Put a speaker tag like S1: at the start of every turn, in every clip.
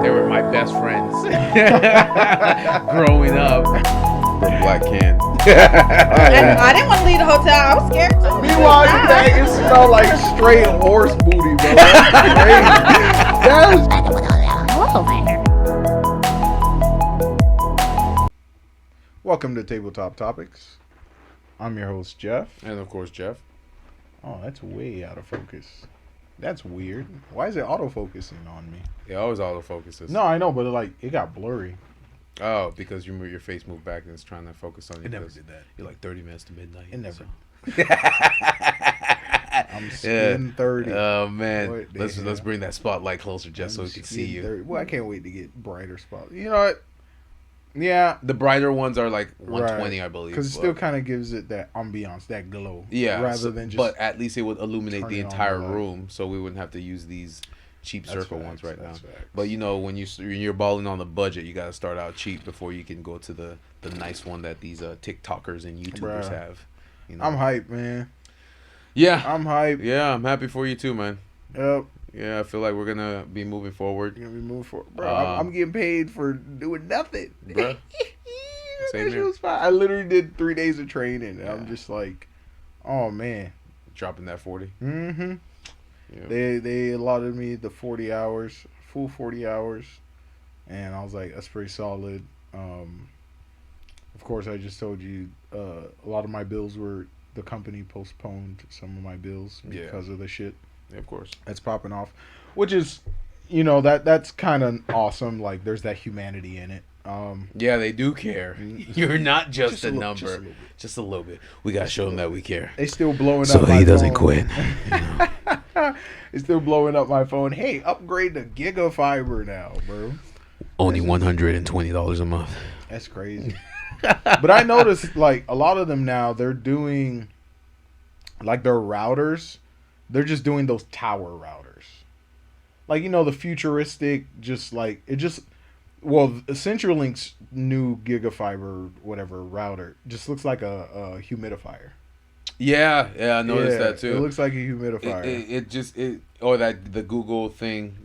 S1: They were my best friends growing up.
S2: From Black Can.
S3: I didn't want to leave the hotel. I was scared too.
S4: Meanwhile, you bag it smelled like straight horse booty, bro. That's crazy. Welcome to Tabletop Topics. I'm your host, Jeff.
S1: And of course, Jeff.
S4: Oh, that's way out of focus. That's weird. Why is it autofocusing on me?
S1: It always autofocuses.
S4: No, I know, but it got blurry.
S1: Oh, because your face moved back and it's trying to focus on you.
S4: It never
S1: 'cause
S4: did that.
S1: You're like 30 minutes to midnight.
S4: It never.
S1: so.
S4: I'm skin 30.
S1: Oh man,
S4: What the
S1: let's
S4: hell?
S1: bring that spotlight closer, just so we can see you.
S4: 30. Well, I can't wait to get brighter spots. You know what? Yeah,
S1: The brighter ones are like 120, I believe.
S4: because it still kind of gives it that ambiance, that glow.
S1: yeah,
S4: rather than just.
S1: but at least it would illuminate
S4: turn
S1: the
S4: it on
S1: entire
S4: the light.
S1: room, so we wouldn't have to use these cheap
S4: That's
S1: circle
S4: facts,
S1: ones right now.
S4: that's facts.
S1: But you know, when you're balling on the budget, you got to start out cheap before you can go to the nice one that these TikTokers and YouTubers
S4: Bruh.
S1: have. You know?
S4: I'm hyped, man.
S1: Yeah,
S4: I'm hyped.
S1: yeah, I'm happy for you too, man.
S4: Yep.
S1: Yeah, I feel like we're gonna be moving forward,
S4: You're gonna be moving forward, bro. I'm getting paid for doing nothing,
S1: bruh. Same
S4: That shit
S1: here.
S4: was fine. I literally did 3 days of training. And
S1: Yeah.
S4: I'm just like, oh man.
S1: Dropping that 40.
S4: Mm-hmm.
S1: Yeah.
S4: They allotted me the 40 hours, full 40 hours, and I was like, that's pretty solid. Of course, I just told you a lot of my bills were the company postponed some of my bills
S1: Yeah.
S4: because of the shit
S1: Yeah, of course.
S4: that's popping off, which is, you know, that's kind of awesome. Like, there's that humanity in it.
S1: Yeah, they do care. You're not just, a
S4: little-
S1: number.
S4: just a little bit.
S1: Just a little bit. We gotta show them that we care.
S4: They still blowing
S1: So
S4: up. my
S1: he doesn't
S4: phone.
S1: quit. You know?
S4: It's still blowing up my phone. Hey, upgrade to Gigafiber now, bro.
S1: Only $120 a month.
S4: That's crazy. But I noticed, like, a lot of them now, they're doing, like, their routers, they're just doing those tower routers. Like, you know, the futuristic, just like, it just, well, CenturyLink's new Gigafiber, whatever, router, just looks like a humidifier.
S1: Yeah, I noticed
S4: Yeah,
S1: that too.
S4: It looks like a humidifier.
S1: Or that the Google thing,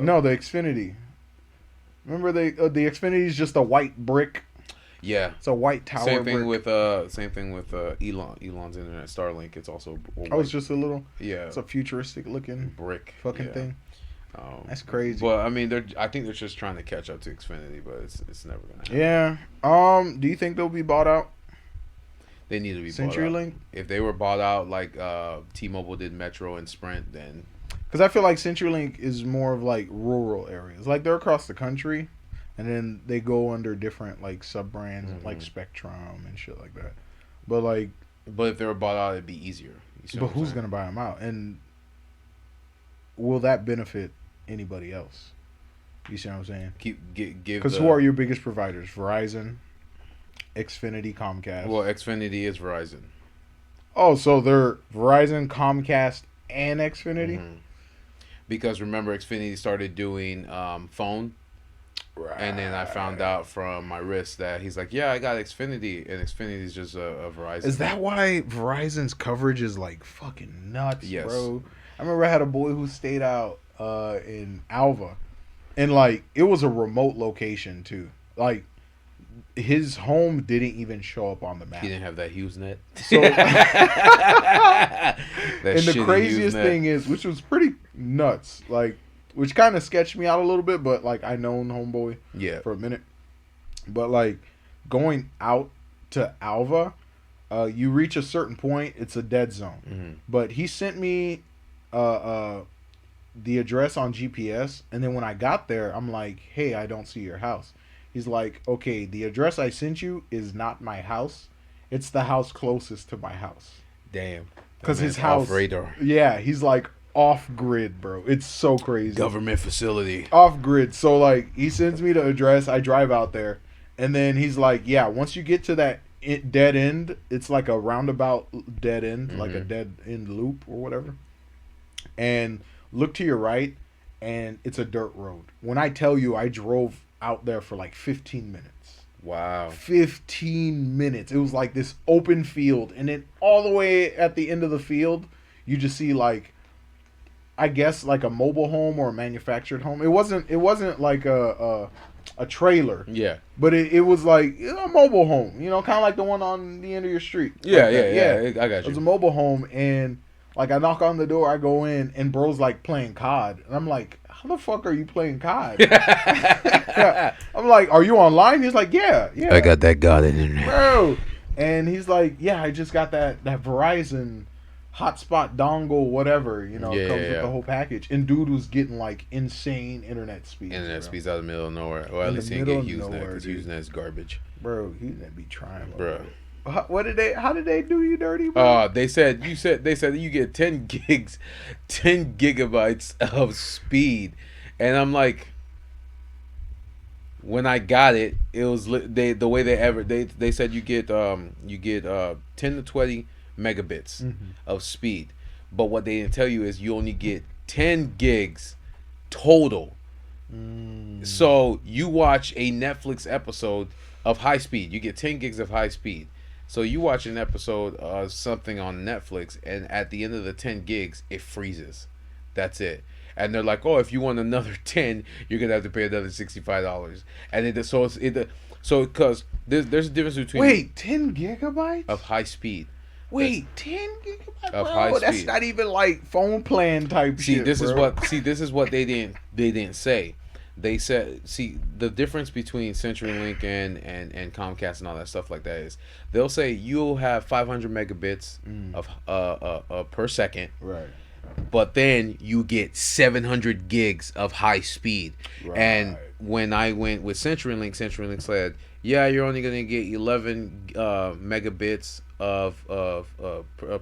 S4: No, the Xfinity. Remember the Xfinity is just a white brick.
S1: yeah.
S4: It's a white tower.
S1: Same thing
S4: brick.
S1: with Elon's internet, Starlink. It's also
S4: Oh, it's just a little.
S1: yeah,
S4: It's a futuristic looking
S1: brick
S4: fucking
S1: yeah.
S4: thing. That's crazy.
S1: But I mean, I think they're just trying to catch up to Xfinity, but it's never gonna happen.
S4: Yeah. Do you think they'll be bought out?
S1: They need to be bought out.
S4: CenturyLink?
S1: If they were bought out like T-Mobile did Metro and Sprint, then
S4: Because I feel like CenturyLink is more of like rural areas. Like they're across the country, and then they go under different like sub brands like Spectrum and shit like that. But like,
S1: but if they were bought out, it'd be easier. You see
S4: but
S1: what I'm
S4: who's
S1: saying?
S4: gonna buy them out? And will that benefit anybody else? You see what I'm saying?
S1: give?
S4: Because who are your biggest providers? Verizon, Xfinity, Comcast.
S1: Well, Xfinity is Verizon.
S4: Oh, so they're Verizon, Comcast, and Xfinity.
S1: Mhm. Because remember, Xfinity started doing phone,
S4: Right.
S1: and then I found out from my wrist that he's like, "Yeah, I got Xfinity," and Xfinity is just a Verizon.
S4: Is that why Verizon's coverage is like fucking nuts,
S1: Yes.
S4: bro? I remember I had a boy who stayed out in Alva, and like it was a remote location too. Like his home didn't even show up on the map.
S1: He didn't have that HughesNet.
S4: So,
S1: That
S4: and the
S1: shitty
S4: craziest
S1: HughesNet.
S4: thing is, which was pretty nuts, like, which kind of sketched me out a little bit, but like I known homeboy
S1: Yeah.
S4: for a minute, but like going out to Alva, you reach a certain point, it's a dead zone.
S1: Mm-hmm.
S4: But he sent me the address on GPS, and then when I got there, I'm like, hey, I don't see your house. He's like, okay, the address I sent you is not my house. It's the house closest to my house.
S1: Damn.
S4: Because
S1: That
S4: his
S1: man's
S4: house,
S1: off radar.
S4: yeah, he's like off grid, bro. It's so crazy.
S1: Government facility.
S4: Off grid. So like he sends me the address, I drive out there, and then he's like, yeah, once you get to that dead end, it's like a roundabout dead end, like a dead end loop or whatever. And look to your right, and it's a dirt road. When I tell you, I drove out there for like 15 minutes.
S1: Wow.
S4: 15 minutes. It was like this open field, and then all the way at the end of the field, you just see like I guess like a mobile home or a manufactured home. It wasn't like a trailer,
S1: Yeah.
S4: but it was like a mobile home. You know, kind of like the one on the end of your street.
S1: Yeah,
S4: Like that.
S1: I got
S4: It was a
S1: you.
S4: mobile home, and like I knock on the door, I go in, and bro's like playing COD, and I'm like, how the fuck are you playing COD? I'm like, are you online? He's like, yeah.
S1: I got that God in there.
S4: Bro. And he's like, yeah, I just got that Verizon hotspot dongle, whatever, you know,
S1: Yeah,
S4: comes
S1: yeah,
S4: with
S1: yeah.
S4: the whole package. And dude was getting like insane internet speeds.
S1: Internet
S4: bro.
S1: speeds out of the middle of nowhere. Or at
S4: In
S1: least
S4: the
S1: he didn't
S4: middle
S1: get
S4: of
S1: HughesNet
S4: nowhere,
S1: because
S4: dude.
S1: HughesNet's garbage.
S4: Bro, he's gonna be trying.
S1: Bro.
S4: How did they do you dirty, bro?
S1: They said that you get 10 gigs, 10 gigabytes of speed, and I'm like, when I got it, it was the way they said you get 10 to 20 megabits of speed, but what they didn't tell you is you only get 10 gigs total. So you watch a Netflix episode of high speed, you get 10 gigs of high speed. So you watch an episode of something on Netflix, and at the end of the 10 gigs, it freezes. That's it. And they're like, oh, if you want another 10, you're gonna have to pay another $65. And so because there's a difference between
S4: 10 gigabytes
S1: of high speed.
S4: 10 gigabytes,
S1: Of
S4: bro.
S1: high
S4: That's
S1: speed.
S4: not even like phone plan type
S1: See,
S4: shit.
S1: this is
S4: bro.
S1: what they didn't say. They said, see, the difference between CenturyLink and Comcast and all that stuff like that is they'll say you'll have 500 megabits of per second,
S4: Right.
S1: but then you get 700 gigs of high speed.
S4: Right.
S1: And when I went with CenturyLink said, yeah, you're only gonna get 11 megabits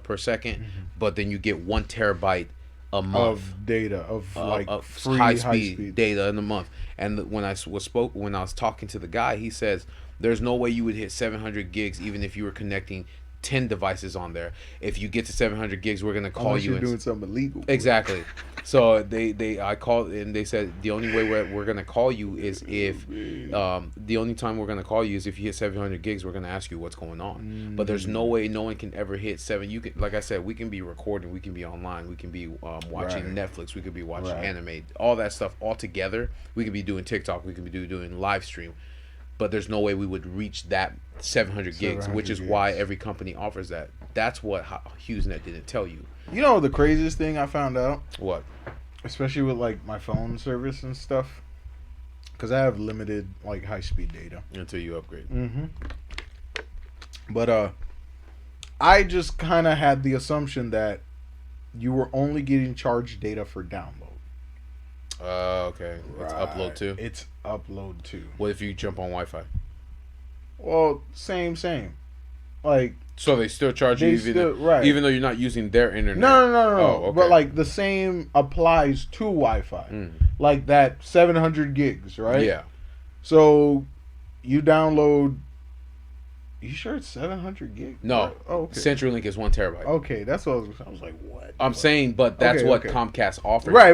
S1: per second, but then you get 1 terabyte a month
S4: Of data, of like
S1: of
S4: free
S1: high speed data in a month. And when I was talking to the guy, he says there's no way you would hit 700 gigs even if you were connecting 10 devices on there. If you get to 700 gigs, we're gonna call
S4: Unless
S1: you.
S4: you're doing something illegal.
S1: Exactly. So I called and they said the only way we're gonna call you is if the only time we're gonna call you is if you hit 700 gigs. We're gonna ask you what's going on. But there's no way no one can ever hit 7. You can, like I said, we can be recording, we can be online, we can be watching Netflix, we could be watching anime, all that stuff all together. We could be doing TikTok, we could be doing live stream. But there's no way we would reach that 700 gigs, which is why every company offers that. That's what HughesNet didn't tell you.
S4: You know the craziest thing I found out,
S1: What?
S4: especially with like my phone service and stuff, because I have limited like high speed data.
S1: Until you upgrade.
S4: But I just kind of had the assumption that you were only getting charged data for download.
S1: Okay. It's upload too.
S4: It's upload too.
S1: What if you jump on Wi-Fi?
S4: Well, same. Like
S1: So they still charge you even though you're not using their internet.
S4: no.
S1: Oh, okay.
S4: But like the same applies to Wi-Fi. Like that 700 gigs, right?
S1: Yeah.
S4: So you download. You sure it's 700 gigs?
S1: No.
S4: Oh, okay.
S1: CenturyLink is 1 terabyte.
S4: Okay, that's what I was like, what?
S1: I'm saying, but that's
S4: Okay,
S1: what
S4: okay.
S1: Comcast offers.
S4: Right.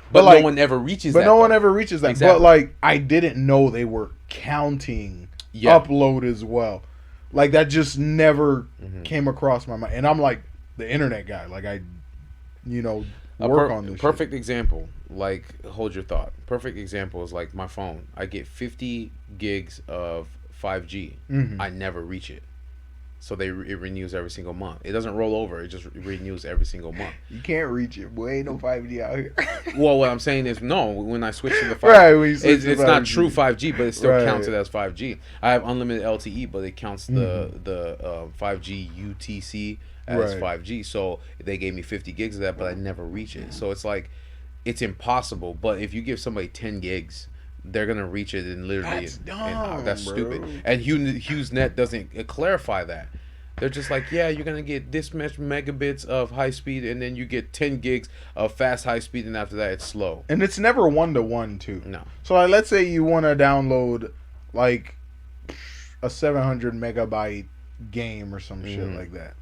S1: But
S4: like,
S1: no one ever reaches
S4: But
S1: that.
S4: no one
S1: though.
S4: ever reaches that.
S1: Exactly.
S4: But like, I didn't know they were counting upload as well. Like that just never came across my mind. And I'm like the internet guy. Like I, work on this.
S1: Perfect example. Like, hold your thought. Perfect example is like my phone. I get 50 gigs of 5G. I never reach it. So it renews every single month. It doesn't roll over. It just renews every single month.
S4: You can't reach it. Boy, ain't no 5G out here.
S1: Well, what I'm saying is, no, when I switch to the 5G,
S4: Right, when you switch to
S1: it's not
S4: 5G.
S1: true 5G, but it still
S4: Right.
S1: counts it as 5G. I have unlimited LTE, but it counts the 5G UTC as
S4: Right.
S1: 5G. So they gave me 50 gigs of that, but I never reach it. So it's like, it's impossible. But if you give somebody 10 gigs, they're gonna reach it in literally.
S4: That's dumb,
S1: that's
S4: bro.
S1: stupid. And HughesNet doesn't clarify that. They're just like, yeah, you're gonna get this much megabits of high speed, and then you get 10 gigs of fast high speed, and after that, it's slow.
S4: And it's never 1-to-1 too.
S1: No.
S4: So like, let's say you want to download like a 700 megabyte game or some shit like that.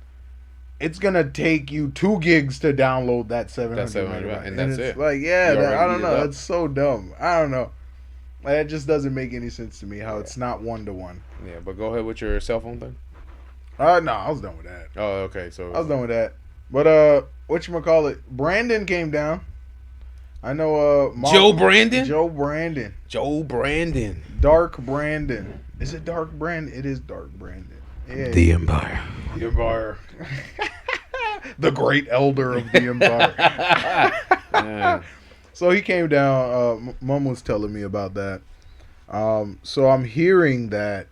S4: It's gonna take you 2 gigs to download that 700 megabyte,
S1: and that's
S4: it's
S1: it.
S4: Like, yeah,
S1: You
S4: I
S1: already
S4: don't
S1: eat it
S4: know.
S1: up.
S4: That's so dumb. I don't know. Like, it just doesn't make any sense to me how it's not 1-to-1.
S1: Yeah, but go ahead with your cell phone thing.
S4: No, I was done with that.
S1: Oh, okay. So
S4: I was done with that. But whatchamacallit, Brandon came down. I know
S1: Joe Brandon?
S4: Joe Brandon.
S1: Joe Brandon.
S4: Dark Brandon. Is it Dark Brandon? It is Dark Brandon. Yeah.
S1: The Empire.
S4: The Empire. The great elder of the Empire.
S1: Yeah.
S4: So he came down. Mom was telling me about that. So I'm hearing that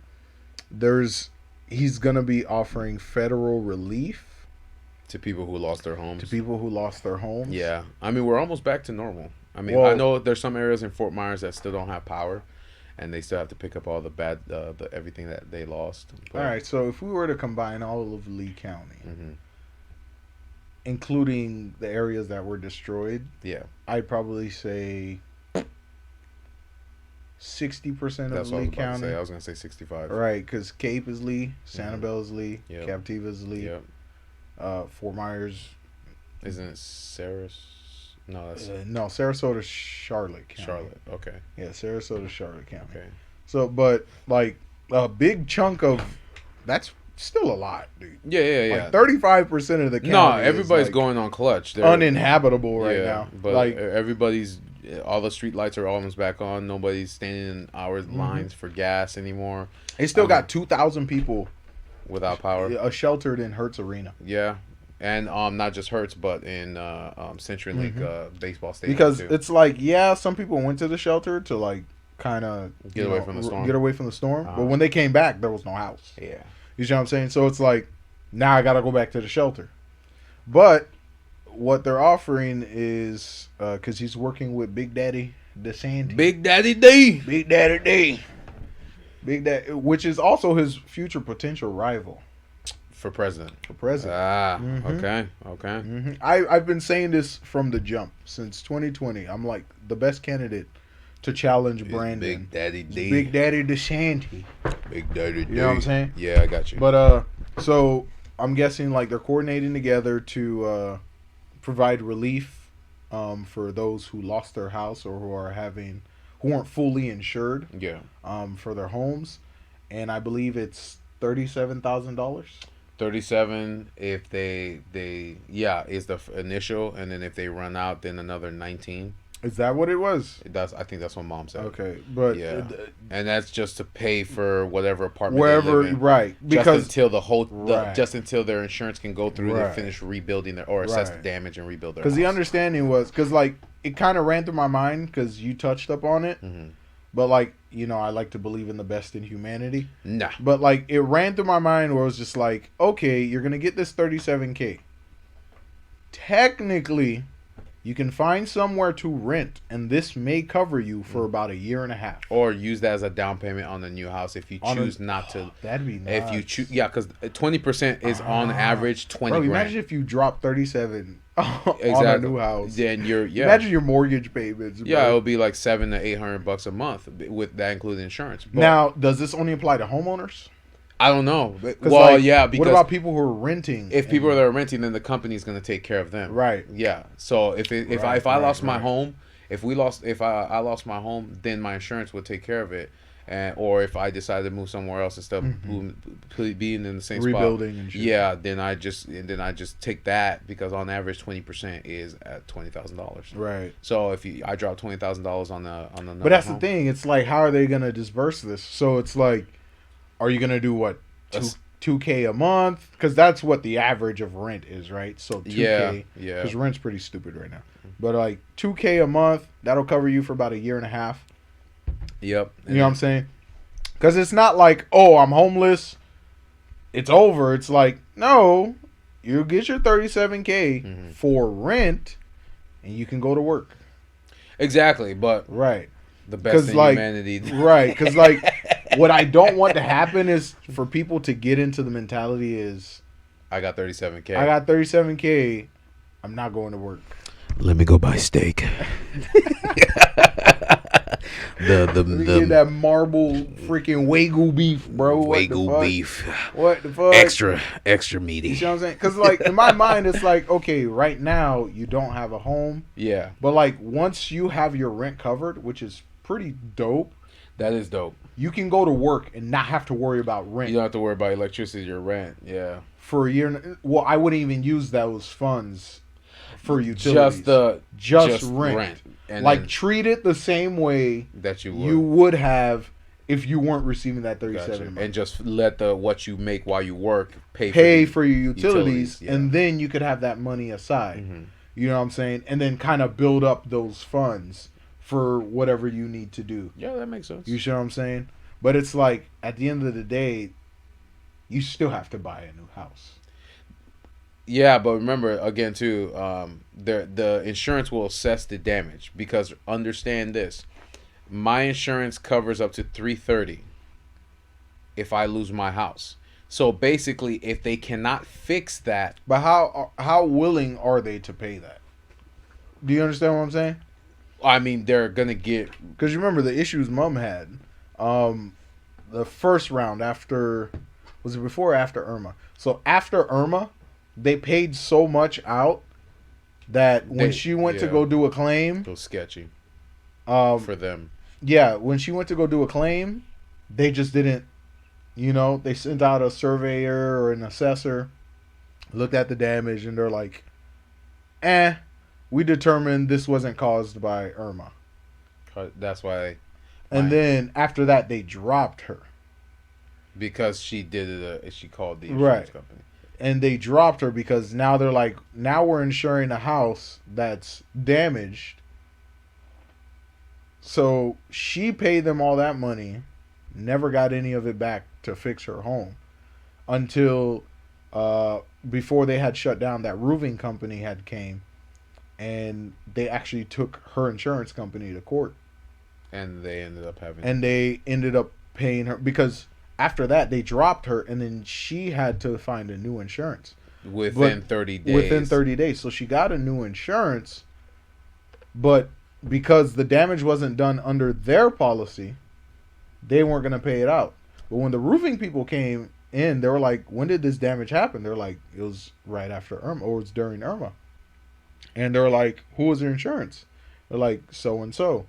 S4: he's gonna be offering federal relief
S1: To people who lost their homes.
S4: to people who lost their homes.
S1: Yeah. I mean, we're almost back to normal. I mean,
S4: Well-
S1: I know there's some areas in Fort Myers that still don't have power, and they still have to pick up all the bad, everything that they lost. But,
S4: All right. So if we were to combine all of Lee County,
S1: hmm
S4: including the areas that were destroyed,
S1: Yeah.
S4: I'd probably say 60% of
S1: That's what I was
S4: Lee
S1: about to
S4: County.
S1: say. I was going to say 65.
S4: Right, because Cape is Lee,
S1: Mhm.
S4: Sanibel is Lee,
S1: Yep.
S4: Captiva is Lee,
S1: Yep.
S4: Fort Myers.
S1: Isn't it Saras? No, that's
S4: No, Sarasota, Charlotte County.
S1: Charlotte. Okay.
S4: Yeah, Sarasota, Charlotte County.
S1: Okay.
S4: So, but like a big chunk of that's still a lot, dude.
S1: Yeah, yeah, yeah.
S4: Like 35% of the county.
S1: No,
S4: is,
S1: everybody's
S4: like,
S1: going on clutch. They're
S4: uninhabitable right
S1: yeah,
S4: now.
S1: But
S4: Like,
S1: everybody's, all the street lights are almost back on. Nobody's standing in hours
S4: Mm-hmm.
S1: lines for gas anymore
S4: they still got 2,000 people
S1: without power.
S4: sheltered in Hertz Arena.
S1: Yeah, and not just Hertz, but in CenturyLink baseball stadium
S4: Because
S1: too.
S4: it's like, yeah, some people went to the shelter to like kind of
S1: Get away from the storm.
S4: Get away from the storm.
S1: Uh-huh.
S4: But when they came back, there was no house.
S1: Yeah.
S4: You see what I'm saying? So it's like, now I got to go back to the shelter. But what they're offering is, because he's working with Big Daddy DeSantis.
S1: Big Daddy D
S4: Big Daddy D. Big Daddy, which is also his future potential rival
S1: for president.
S4: for president.
S1: Ah,
S4: Mhm.
S1: okay.
S4: hmm I've been saying this from the jump since 2020. I'm like the best candidate to challenge Brandon.
S1: Big Daddy D.
S4: Big Daddy DeSantis.
S1: Big Daddy D.
S4: You know what I'm saying?
S1: Yeah, I got you.
S4: But so I'm guessing like they're coordinating together to provide relief for those who lost their house or who weren't fully insured
S1: yeah,
S4: for their homes, and I believe it's $37,000.
S1: 37 if they is the initial, and then if they run out, then another 19.
S4: Is that what it was?
S1: I think that's what Mom said.
S4: Okay, but
S1: Yeah. And that's just to pay for whatever apartment
S4: wherever,
S1: they live in.
S4: right?
S1: Just
S4: Because
S1: until
S4: Right.
S1: just until their insurance can go through
S4: Right.
S1: to finish rebuilding their or assess the
S4: Right.
S1: damage and rebuild their.
S4: because the
S1: house.
S4: understanding was because like it kind of ran through my mind because you touched up on it,
S1: Mhm.
S4: but like I like to believe in the best in humanity.
S1: Nah.
S4: But like it ran through my mind where it was just like, okay, you're gonna get this $37K. Technically, you can find somewhere to rent, and this may cover you for about a year and a half.
S1: Or use that as a down payment on the new house if you
S4: On a-
S1: choose not to.
S4: That'd be nice.
S1: If you choose, yeah, because 20% is on average 20
S4: Bro,
S1: grand.
S4: imagine if you drop 37 on a
S1: Exactly.
S4: new house.
S1: Then you're
S4: Imagine your mortgage payments. Bro.
S1: Yeah, it'll be like $700 to $800 a month with that including insurance. But
S4: Now, does this only apply to homeowners?
S1: I don't know.
S4: 'Cause,
S1: Well,
S4: like,
S1: yeah, because
S4: what about people who are renting?
S1: if people
S4: and-
S1: that are renting, then the company's gonna take care of them.
S4: Right.
S1: Yeah. So if I lost my
S4: right.
S1: home, if I lost my home, then my insurance would take care of it. Or if I decide to move somewhere else instead of being in the same
S4: Rebuilding
S1: spot,
S4: and shit.
S1: yeah, then I just take that because on average 20% is at $20,000.
S4: Right.
S1: So if I drop $20,000 on the
S4: But that's
S1: home,
S4: the thing. It's like, how are they going to disperse this? So it's like, are you going to do what?
S1: That's-
S4: 2K a month? Because that's what the average of rent is, right? So 2K.
S1: Yeah.
S4: Because rent's pretty stupid right now. But like 2K a month, that'll cover you for about a year and a half.
S1: Yep.
S4: You know what I'm saying? Because it's not like, oh, I'm homeless. It's over. It's like, no, you get your $37K for rent, and you can go to work.
S1: Exactly, but
S4: Right.
S1: the best in
S4: like,
S1: humanity.
S4: Right. Because like, what I don't want to happen is for people to get into the mentality is,
S1: I got 37K.
S4: I got $37K. I'm not going to work.
S1: Let me go buy steak.
S4: Let me get that marble freaking Wagyu beef, bro. What the
S1: Wagyu
S4: fuck?
S1: beef,
S4: What the fuck?
S1: extra
S4: You
S1: meaty.
S4: see what I'm saying? Because, like, in my mind, it's like, okay, right now, you don't have a home.
S1: Yeah.
S4: But, like, once you have your rent covered, which is pretty dope.
S1: That is dope.
S4: You can go to work and not have to worry about rent.
S1: You don't have to worry about electricity or rent. Yeah.
S4: For a year. Well, I wouldn't even use those funds for utilities.
S1: Just
S4: rent.
S1: And
S4: like treat it the same way
S1: that
S4: you would have if you weren't receiving that 37
S1: gotcha. And just let what you make while you work
S4: pay for your utilities,
S1: yeah.
S4: and then you could have that money aside. You know what I'm saying? And then kind of build up those funds for whatever you need to do.
S1: Yeah, that makes sense.
S4: You see what I'm saying? But it's like at the end of the day, you still have to buy a new house.
S1: Yeah, but remember again too, the insurance will assess the damage, because understand this, my insurance covers up to $330 if I lose my house. So basically, if they cannot fix that,
S4: but how willing are they to pay that? Do you understand what I'm saying?
S1: I mean, they're gonna get,
S4: because you remember the issues Mom had, the first round after, was it before or after Irma? So after Irma, they paid so much out that when she went to go do a claim,
S1: it was sketchy
S4: for
S1: them.
S4: Yeah, when she went to go do a claim, they just didn't. They sent out a surveyor or an assessor, looked at the damage, and they're like, we determined this wasn't caused by Irma.
S1: That's why.
S4: And then after that, they dropped her.
S1: Because she did it, she called the insurance company.
S4: And they dropped her because now they're like, now we're insuring a house that's damaged. So she paid them all that money, never got any of it back to fix her home until before they had shut down, that roofing company had came and they actually took her insurance company to court.
S1: And they ended up
S4: paying her because after that they dropped her, and then she had to find a new insurance
S1: within 30 days.
S4: So she got a new insurance, but because the damage wasn't done under their policy, they weren't going to pay it out. But when the roofing people came in, they were like, when did this damage happen? They're like, it was right after Irma, or it's during Irma. And they're like, who was your insurance? They're like, so and so.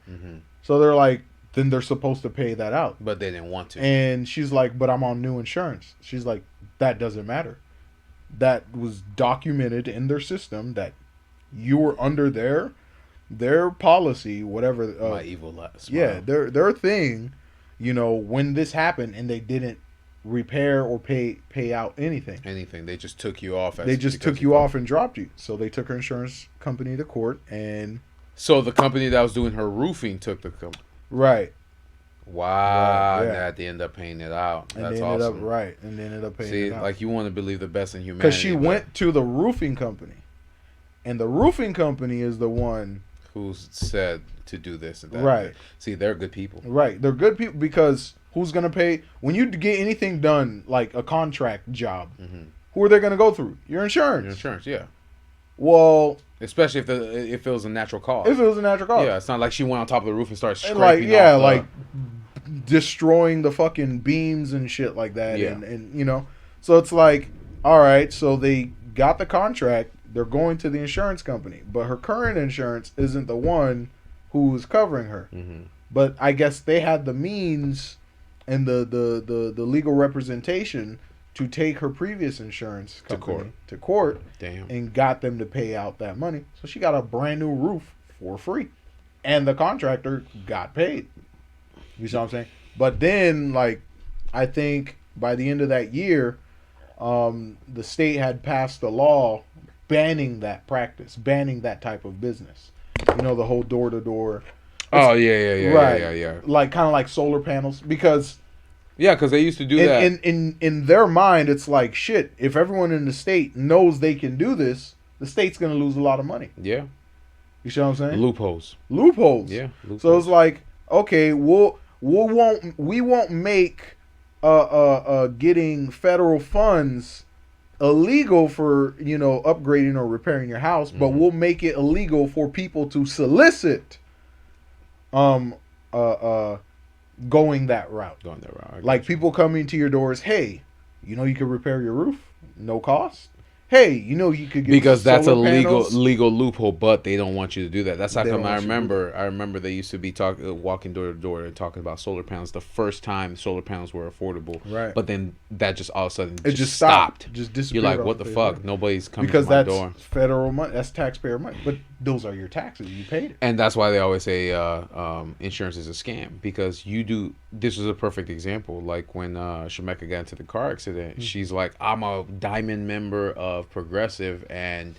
S4: So they're like, then they're supposed to pay that out.
S1: But they didn't want to.
S4: And she's like, but I'm on new insurance. She's like, that doesn't matter. That was documented in their system that you were under their policy, whatever.
S1: My evil last.
S4: Yeah, their thing, when this happened and they didn't repair or pay out anything.
S1: They just took you off.
S4: They just took you off and dropped you. So they took her insurance company to court, and
S1: so the company that was doing her roofing took the company.
S4: Right.
S1: Wow. Right, yeah. They ended up paying it out. That's awesome.
S4: And they ended up paying it out.
S1: Like, you want to believe the best in humanity.
S4: Because she went to the roofing company. And the roofing company is the one
S1: who said to do this and that.
S4: Right.
S1: See, they're good people.
S4: Right. They're good people because who's going to pay? When you get anything done, like a contract job, who are they going to go through? Your insurance.
S1: Your insurance, yeah.
S4: Well,
S1: especially if it was a natural cause.
S4: If it was a natural cause.
S1: Yeah, it's not like she went on top of the roof and started scraping
S4: off destroying the fucking beams and shit like that.
S1: Yeah.
S4: And so it's like, all right, so they got the contract, they're going to the insurance company, but her current insurance isn't the one who's covering her. But I guess they had the means and the legal representation to take her previous insurance company to court.
S1: Damn.
S4: And got them to pay out that money. So she got a brand new roof for free. And the contractor got paid. You see what I'm saying? But then, I think by the end of that year, the state had passed a law banning that practice, banning that type of business. The whole door-to-door.
S1: Oh, yeah.
S4: Right.
S1: Yeah.
S4: Kind of like solar panels. Because...
S1: Yeah, because they used to do that.
S4: In their mind, it's like, shit, if everyone in the state knows they can do this, the state's going to lose a lot of money.
S1: Yeah.
S4: You see what I'm saying?
S1: Loopholes.
S4: Yeah.
S1: Loopholes.
S4: So it's like, okay, we won't make getting federal funds illegal for, upgrading or repairing your house, but we'll make it illegal for people to solicit going that route. Like people coming to your doors, hey, you can repair your roof, no cost. hey, you know, you could get
S1: because that's a
S4: solar panels.
S1: legal loophole, but they don't want you to do that. That's how
S4: They
S1: come
S4: don't
S1: I
S4: want you to do
S1: remember they used to be walking door to door and talking about solar panels the first time solar panels were affordable.
S4: Right.
S1: But then that just all of a sudden
S4: It just stopped. Just
S1: You're
S4: disappeared.
S1: like,
S4: off
S1: what the
S4: face
S1: fuck?
S4: of
S1: Nobody's coming
S4: because
S1: to my
S4: that's
S1: door.
S4: federal money. That's taxpayer money. But those are your taxes. You paid it.
S1: And that's why they always say insurance is a scam, because you do. This is a perfect example. Like when Shemeka got into the car accident, she's like, I'm a diamond member of Progressive, and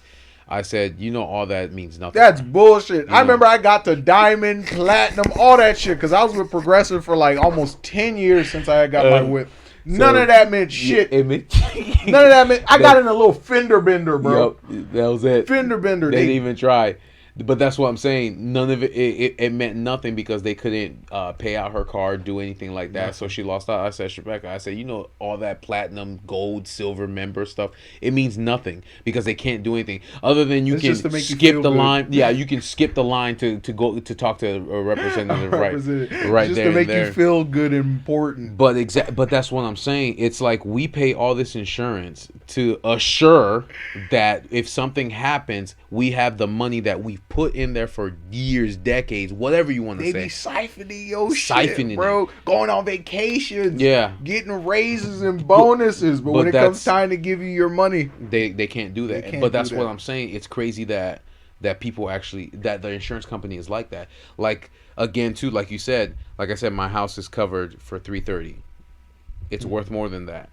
S1: I said, you know, all that means nothing.
S4: That's bullshit. I
S1: know.
S4: remember I got to diamond, platinum, all that shit because I was with Progressive for like almost 10 years since I got my whip. None of that meant shit. None of that meant. I got in a little fender bender, bro.
S1: Yep, that was it.
S4: Fender bender.
S1: They didn't even try. But that's what I'm saying. None of it meant nothing because they couldn't pay out her card, do anything like that. So she lost out. I said, Rebecca, I said, you know, all that platinum, gold, silver member stuff, it means nothing because they can't do anything other than you
S4: It's
S1: can
S4: just to make you
S1: skip
S4: feel
S1: the
S4: good.
S1: line. Yeah, you can skip the line to go to talk to a representative, right
S4: Just
S1: there
S4: to make
S1: and there.
S4: you feel good and important.
S1: But that's what I'm saying. It's like we pay all this insurance to assure that if something happens, we have the money that we've put in there for years, decades, whatever you want to
S4: They
S1: say.
S4: be siphoning your
S1: Siphoning
S4: shit, bro.
S1: it.
S4: Going on vacations.
S1: Yeah.
S4: Getting raises and bonuses. But when it comes
S1: that's-
S4: time to give you your money,
S1: They can't do that.
S4: They can't
S1: But that's
S4: do
S1: what
S4: that.
S1: I'm saying. It's crazy that people actually, that the insurance company is like that. Like, again, too, like you said, like I said, my house is covered for $330. It's worth more than that.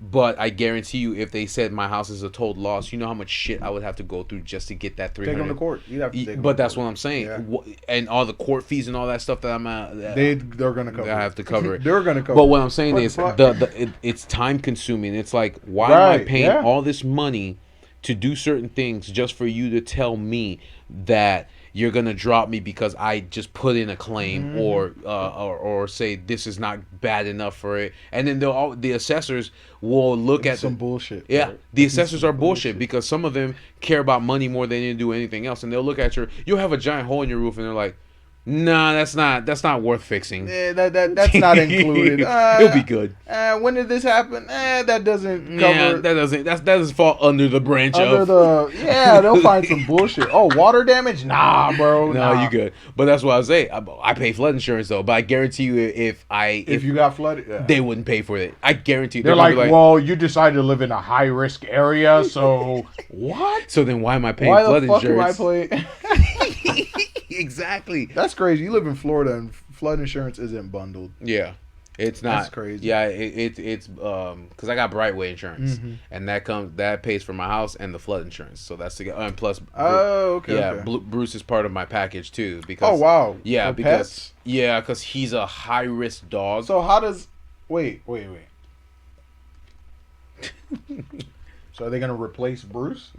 S1: But I guarantee you, if they said my house is a total loss, you know how much shit I would have to go through just to get that $300.
S4: take them to court. You'd have to take them
S1: But
S4: to
S1: that's
S4: court.
S1: what I'm saying.
S4: Yeah.
S1: And all the court fees and all that stuff that I'm
S4: They're gonna cover.
S1: I have to cover it.
S4: They're gonna cover.
S1: But what I'm saying
S4: What
S1: is
S4: the fuck?
S1: it's time consuming. It's like, why am I
S4: Right,
S1: paying
S4: yeah.
S1: all this money to do certain things just for you to tell me that you're gonna drop me because I just put in a claim or say this is not bad enough for it, and then the assessors will look at
S4: some bullshit.
S1: Yeah,
S4: bro.
S1: the assessors are bullshit because some of them care about money more than they do anything else, and they'll look at you'll have a giant hole in your roof, and they're like, nah, that's not worth fixing.
S4: Yeah, that's not included.
S1: It'll be good.
S4: When did this happen? That doesn't cover.
S1: Yeah, that doesn't fall under the branch
S4: under
S1: of.
S4: they'll find some bullshit. Oh, water damage? Nah, bro.
S1: No,
S4: nah.
S1: you good. But that's what I say. I pay flood insurance though, but I guarantee you, if
S4: you got flooded, yeah.
S1: they wouldn't pay for it. I guarantee you.
S4: They're
S1: gonna
S4: like,
S1: be
S4: well, you decided to live in a high risk area, so what?
S1: So then why am I paying
S4: Why
S1: flood
S4: the fuck
S1: insurance?
S4: am I playing?
S1: Exactly.
S4: That's crazy. You live in Florida and flood insurance isn't bundled.
S1: Yeah. It's not.
S4: That's crazy.
S1: Yeah, it's because I got Brightway insurance, and that pays for my house and the flood insurance. So that's together. And plus,
S4: Oh, okay.
S1: yeah,
S4: okay.
S1: Bruce is part of my package too. Because
S4: Oh wow.
S1: yeah,
S4: For
S1: because
S4: pets?
S1: because he's a high risk dog.
S4: So how does? Wait. So are they gonna replace Bruce?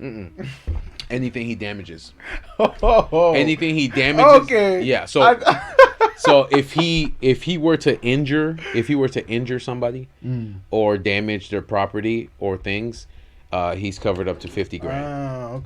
S1: Anything he damages,
S4: Oh.
S1: anything he damages.
S4: Okay.
S1: Yeah. So so if he were to injure somebody or damage their property or things, he's covered up to $50,000.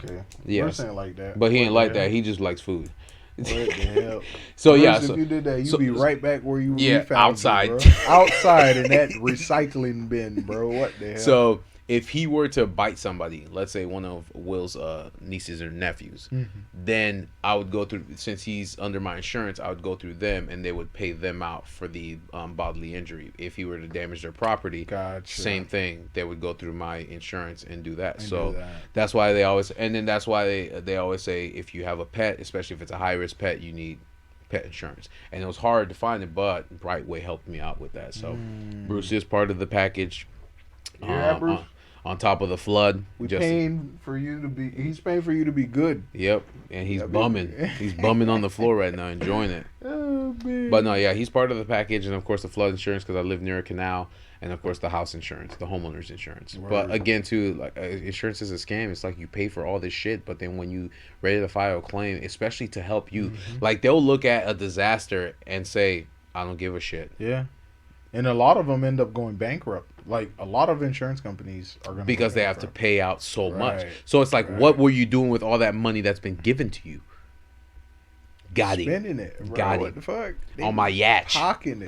S4: Okay.
S1: Yes.
S4: Bruce ain't like that.
S1: But he ain't
S4: What
S1: like
S4: the
S1: that.
S4: hell?
S1: He just likes food.
S4: What the hell?
S1: So
S4: Bruce,
S1: yeah,
S4: if
S1: so
S4: you did that, you'd
S1: so-
S4: be right back where you
S1: Yeah,
S4: we found
S1: outside.
S4: you, bro. Outside in that recycling bin, bro. What the hell?
S1: So if he were to bite somebody, let's say one of Will's nieces or nephews, then I would go through, since he's under my insurance, I would go through them and they would pay them out for the bodily injury. If he were to damage their property,
S4: Gotcha.
S1: same thing. They would go through my insurance and do that.
S4: And
S1: So
S4: do that.
S1: that's why they always, and then that's why they always say if you have a pet, especially if it's a high risk pet, you need pet insurance. And it was hard to find it, but Brightway helped me out with that. So Bruce is part of the package.
S4: Yeah, Bruce.
S1: On top of the flood,
S4: He's paying for you to be good.
S1: Yep, and he's
S4: Yeah,
S1: bumming.
S4: baby.
S1: He's bumming on the floor right now, enjoying it.
S4: Oh, man.
S1: But no, yeah, he's part of the package, and of course the flood insurance because I live near a canal, and of course the house insurance, the homeowner's insurance. But
S4: Word.
S1: again, too, like insurance is a scam. It's like you pay for all this shit, but then when you ready to file a claim, especially to help you, like they'll look at a disaster and say, "I don't give a shit."
S4: Yeah. And a lot of them end up going bankrupt. Like a lot of insurance companies are going
S1: Because they have to pay out so much.
S4: Right.
S1: So it's like, what were you doing with all that money that's been given to you? Got it.
S4: spending it. Bro.
S1: Got
S4: What
S1: it.
S4: the fuck? They
S1: On my yacht.
S4: pocketing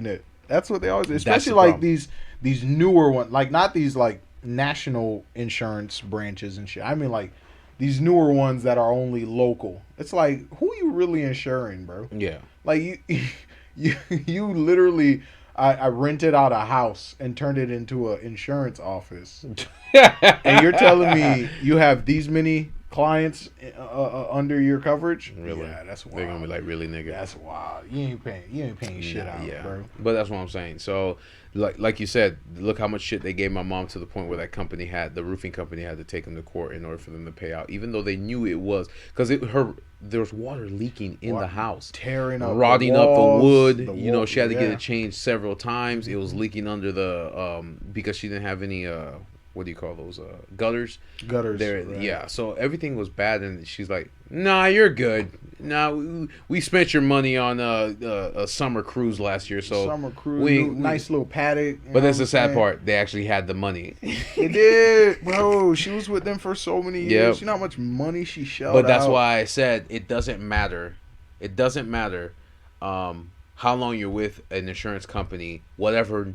S4: it. That's what they always.
S1: the
S4: Especially like
S1: problem.
S4: these newer ones. Like not these like national insurance branches and shit. I mean, like these newer ones that are only local. It's like, who you really insuring, bro?
S1: Yeah.
S4: Like you literally. I rented out a house and turned it into an insurance office, and you're telling me you have these many clients under your coverage?
S1: Really?
S4: Yeah, that's wild.
S1: They're gonna be like, really, nigga?
S4: That's wild. You ain't paying shit out, bro.
S1: But that's what I'm saying. So, like you said, look how much shit they gave my mom to the point where the roofing company had to take them to court in order for them to pay out, even though they knew it was because there was water leaking in the house,
S4: tearing up,
S1: rotting
S4: the walls,
S1: up the wood.
S4: the wall,
S1: She had to get it changed several times. It was leaking under the because she didn't have any what do you call those gutters there,
S4: right.
S1: Yeah, so everything was bad, and she's like, nah, you're good. Nah, we spent your money on a summer cruise last year, so
S4: summer cruise, nice little paddock.
S1: But that's the sad part, they actually had the money.
S4: They did, bro. She was with them for so many years.
S1: Yep.
S4: You know how much money she shelled
S1: But that's
S4: out.
S1: why I said it doesn't matter how long you're with an insurance company, whatever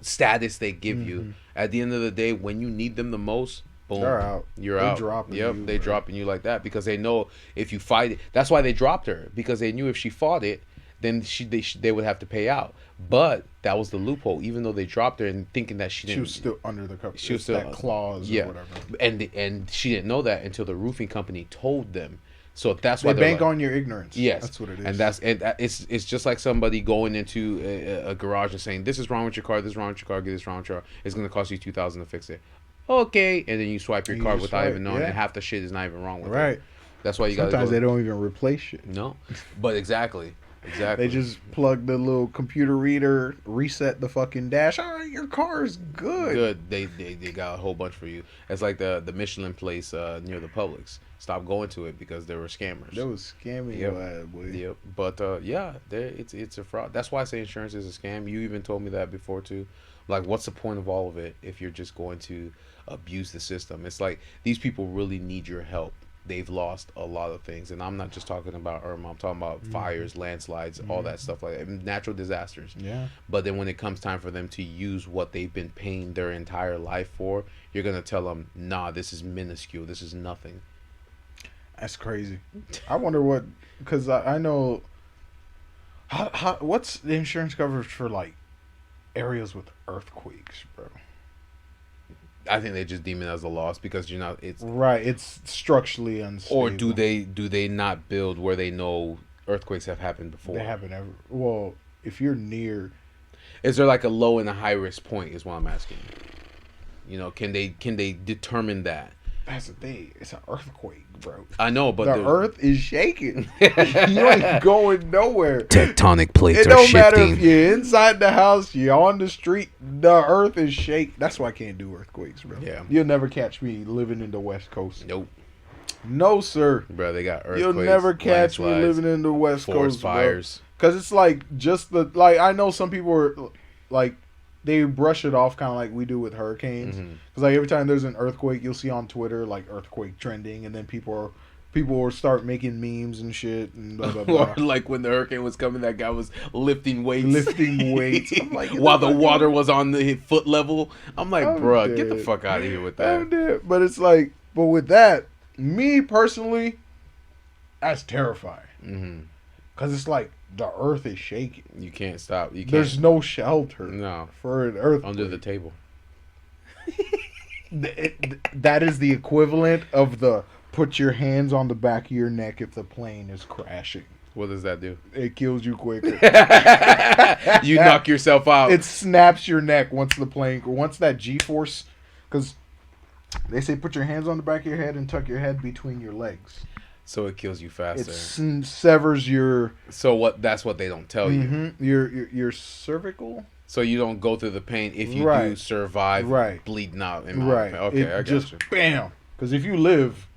S1: status they give you. At the end of the day, when you need them the most, boom,
S4: they're out.
S1: You're
S4: They
S1: out.
S4: dropping
S1: Yep,
S4: you,
S1: they
S4: bro.
S1: dropping you like that because they know if you fight it. That's why they dropped her, because they knew if she fought it, then they would have to pay out. But that was the loophole. Even though they dropped her and thinking that she She was still
S4: that clause or whatever.
S1: And she didn't know that until the roofing company told them. So that's why
S4: they bank on your ignorance.
S1: Yes,
S4: that's what it is.
S1: And it's just like somebody going into a garage and saying, "This is wrong with your car. This is wrong with your car. Get this wrong with your car. It's going to cost you $2,000 to fix it." Okay, and then you swipe your card without even knowing, and half the shit is not even wrong with it.
S4: Right.
S1: That's why you got.
S4: Sometimes they don't even replace shit.
S1: No, but exactly.
S4: They just plug the little computer reader, reset the fucking dash. All right, your car is good.
S1: Good. They got a whole bunch for you. It's like the Michelin place near the Publix. Stop going to it because there were scammers.
S4: They was scamming your ass, boy.
S1: Yep. But it's a fraud. That's why I say insurance is a scam. You even told me that before too. Like, what's the point of all of it if you're just going to abuse the system? It's like these people really need your help. They've lost a lot of things, and I'm not just talking about Irma. I'm talking about fires, landslides, all that stuff like that, natural disasters.
S4: Yeah.
S1: But then when it comes time for them to use what they've been paying their entire life for, you're gonna tell them, "Nah, this is minuscule. This is nothing."
S4: That's crazy. I wonder what, because I know. What's the insurance coverage for like areas with earthquakes, bro?
S1: I think they just deem it as a loss because you're not. It's
S4: right. It's structurally unstable.
S1: Or do they not build where they know earthquakes have happened before?
S4: They haven't ever. Well, if you're near,
S1: is there like a low and a high risk point? Is what I'm asking. You know, can they determine that?
S4: That's the thing. It's an earthquake, bro.
S1: I know, but
S4: the earth is shaking. You ain't going nowhere.
S1: Tectonic plates
S4: it
S1: are
S4: don't
S1: shifting.
S4: matter if you're inside the house, you're on the street. The earth is shaking. That's why I can't do earthquakes, bro.
S1: Yeah.
S4: You'll never catch me living in the West Coast.
S1: Nope.
S4: No, sir.
S1: Bro, they got earthquakes.
S4: You'll never catch me
S1: landslides,
S4: living in the West
S1: forest
S4: Coast,
S1: fires.
S4: Because it's like just I know some people are like, they brush it off kind of like we do with hurricanes. Because like every time there's an earthquake, you'll see on Twitter like earthquake trending, and then people will start making memes and shit and blah blah blah.
S1: Or like when the hurricane was coming, that guy was lifting weights.
S4: I'm like,
S1: while the water was on the foot level. I'm like,
S4: I'm
S1: bruh, get the
S4: dead.
S1: fuck out of here with
S4: I'm
S1: that.
S4: dead. But it's like, but with that, me personally, that's terrifying. Because it's like the earth is shaking.
S1: You can't stop. You can't.
S4: There's no shelter
S1: No.
S4: for an earthquake.
S1: Under the table.
S4: That is the equivalent of the put your hands on the back of your neck if the plane is crashing.
S1: What does that do?
S4: It kills you quicker.
S1: You knock yourself out.
S4: It snaps your neck once that G-force, because they say put your hands on the back of your head and tuck your head between your legs.
S1: So it kills you faster.
S4: It severs your.
S1: So that's what they don't tell you.
S4: Your cervical.
S1: So you don't go through the pain if you do survive bleeding out. Okay, I got
S4: just
S1: you.
S4: Bam. Because if you live,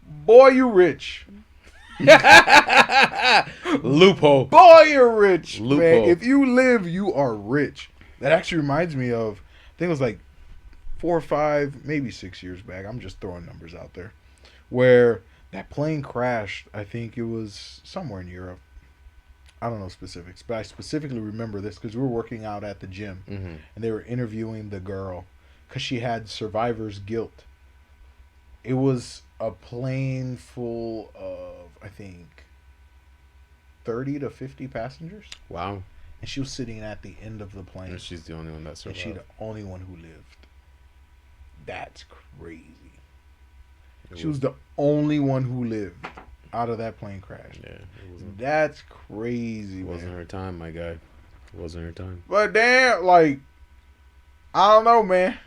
S4: boy, you rich.
S1: Loophole.
S4: Boy, you're rich.
S1: Loophole.
S4: Man. If you live, you are rich. That actually reminds me of, I think it was like 4 or 5, maybe 6 years back. I'm just throwing numbers out there. Where that plane crashed. I think it was somewhere in Europe. I don't know specifics, but I specifically remember this because we were working out at the gym, and they were interviewing the girl, because she had survivor's guilt. It was a plane full of, I think, 30 to 50 passengers.
S1: Wow.
S4: And she was sitting at the end of the plane.
S1: And she's the only one that
S4: And
S1: survived.
S4: she's the only one who lived. That's crazy. She was the only one who lived out of that plane crash.
S1: Yeah.
S4: That's crazy,
S1: It wasn't
S4: man.
S1: her time, my guy. It wasn't her time.
S4: But damn, like, I don't know, man.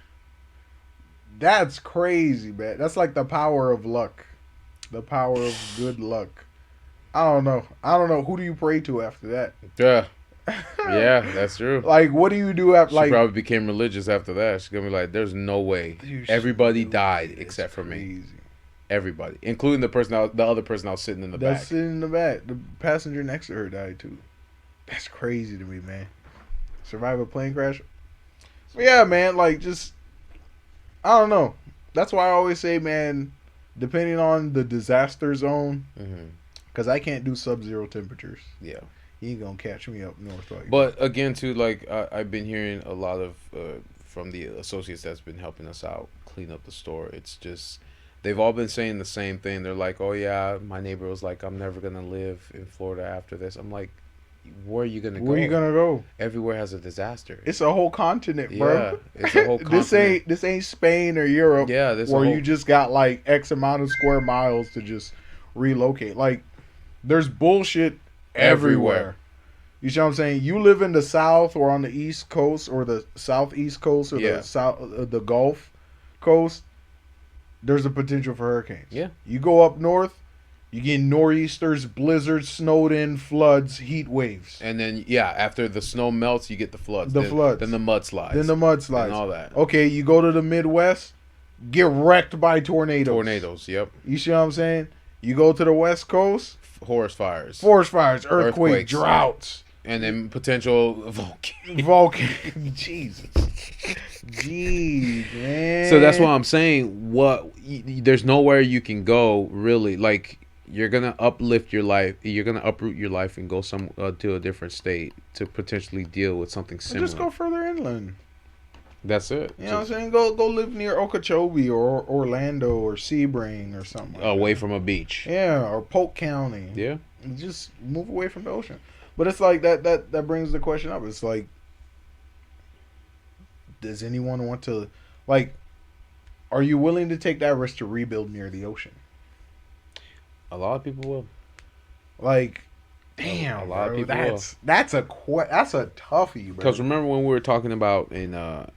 S4: That's crazy, man. That's like the power of luck. The power of good luck. I don't know. Who do you pray to after that?
S1: Yeah. Yeah, that's true.
S4: Like, what do you do after,
S1: She
S4: like,
S1: probably became religious after that. She's gonna be like, "There's no way. Everybody died
S4: That's
S1: except for me.
S4: crazy.
S1: Everybody, including the other person I was sitting in the
S4: That's
S1: back."
S4: sitting in the back. The passenger next to her died too. That's crazy to me, man. Survive a plane crash. But yeah, man. Like, just I don't know. That's why I always say, man, depending on the disaster zone,
S1: Mm-hmm.
S4: because I can't do sub-zero temperatures.
S1: Yeah.
S4: You ain't gonna catch me up north. Like,
S1: But again, too, like I've been hearing a lot of from the associates that's been helping us out clean up the store. It's just they've all been saying the same thing. They're like, "Oh yeah, my neighbor was like, I'm never gonna live in Florida after this." I'm like, "Where are you gonna go?
S4: where you gonna go?
S1: Everywhere has a disaster."
S4: It's a whole continent, bro.
S1: Yeah, it's a whole continent.
S4: This ain't Spain or Europe.
S1: Yeah, this
S4: where
S1: whole,
S4: you just got like X amount of square miles to just relocate. Like, there's bullshit everywhere. You see what I'm saying? You live in the South or on the East Coast or the Southeast Coast or the the Gulf Coast. There's a potential for hurricanes.
S1: Yeah.
S4: You go up north, you get nor'easters, blizzards, snowed in, floods, heat waves.
S1: And then after the snow melts, you get the floods.
S4: The floods.
S1: Then the mudslides.
S4: Then the mudslides.
S1: And all that.
S4: Okay, you go to the Midwest, get wrecked by tornadoes.
S1: Tornadoes. Yep.
S4: You see what I'm saying? You go to the West Coast,
S1: Forest fires.
S4: forest fires, earthquakes,
S1: Earthquakes.
S4: droughts.
S1: And then potential
S4: Vulcan. Jesus. Jeez, man.
S1: So that's why I'm saying there's nowhere you can go really. Like, you're gonna uplift your life, you're gonna uproot your life and go to a different state to potentially deal with something similar.
S4: Just go further inland.
S1: That's it.
S4: You know what I'm saying? Go live near Okeechobee or Orlando or Sebring or something like
S1: Away
S4: that.
S1: from a beach.
S4: Yeah, or Polk County.
S1: Yeah.
S4: And just move away from the ocean. But it's like that brings the question up. It's like, does anyone want to, like, are you willing to take that risk to rebuild near the ocean?
S1: A lot of people will.
S4: Like, damn,
S1: A lot of
S4: bro,
S1: people
S4: that's a toughie, bro.
S1: Because remember when we were talking about in the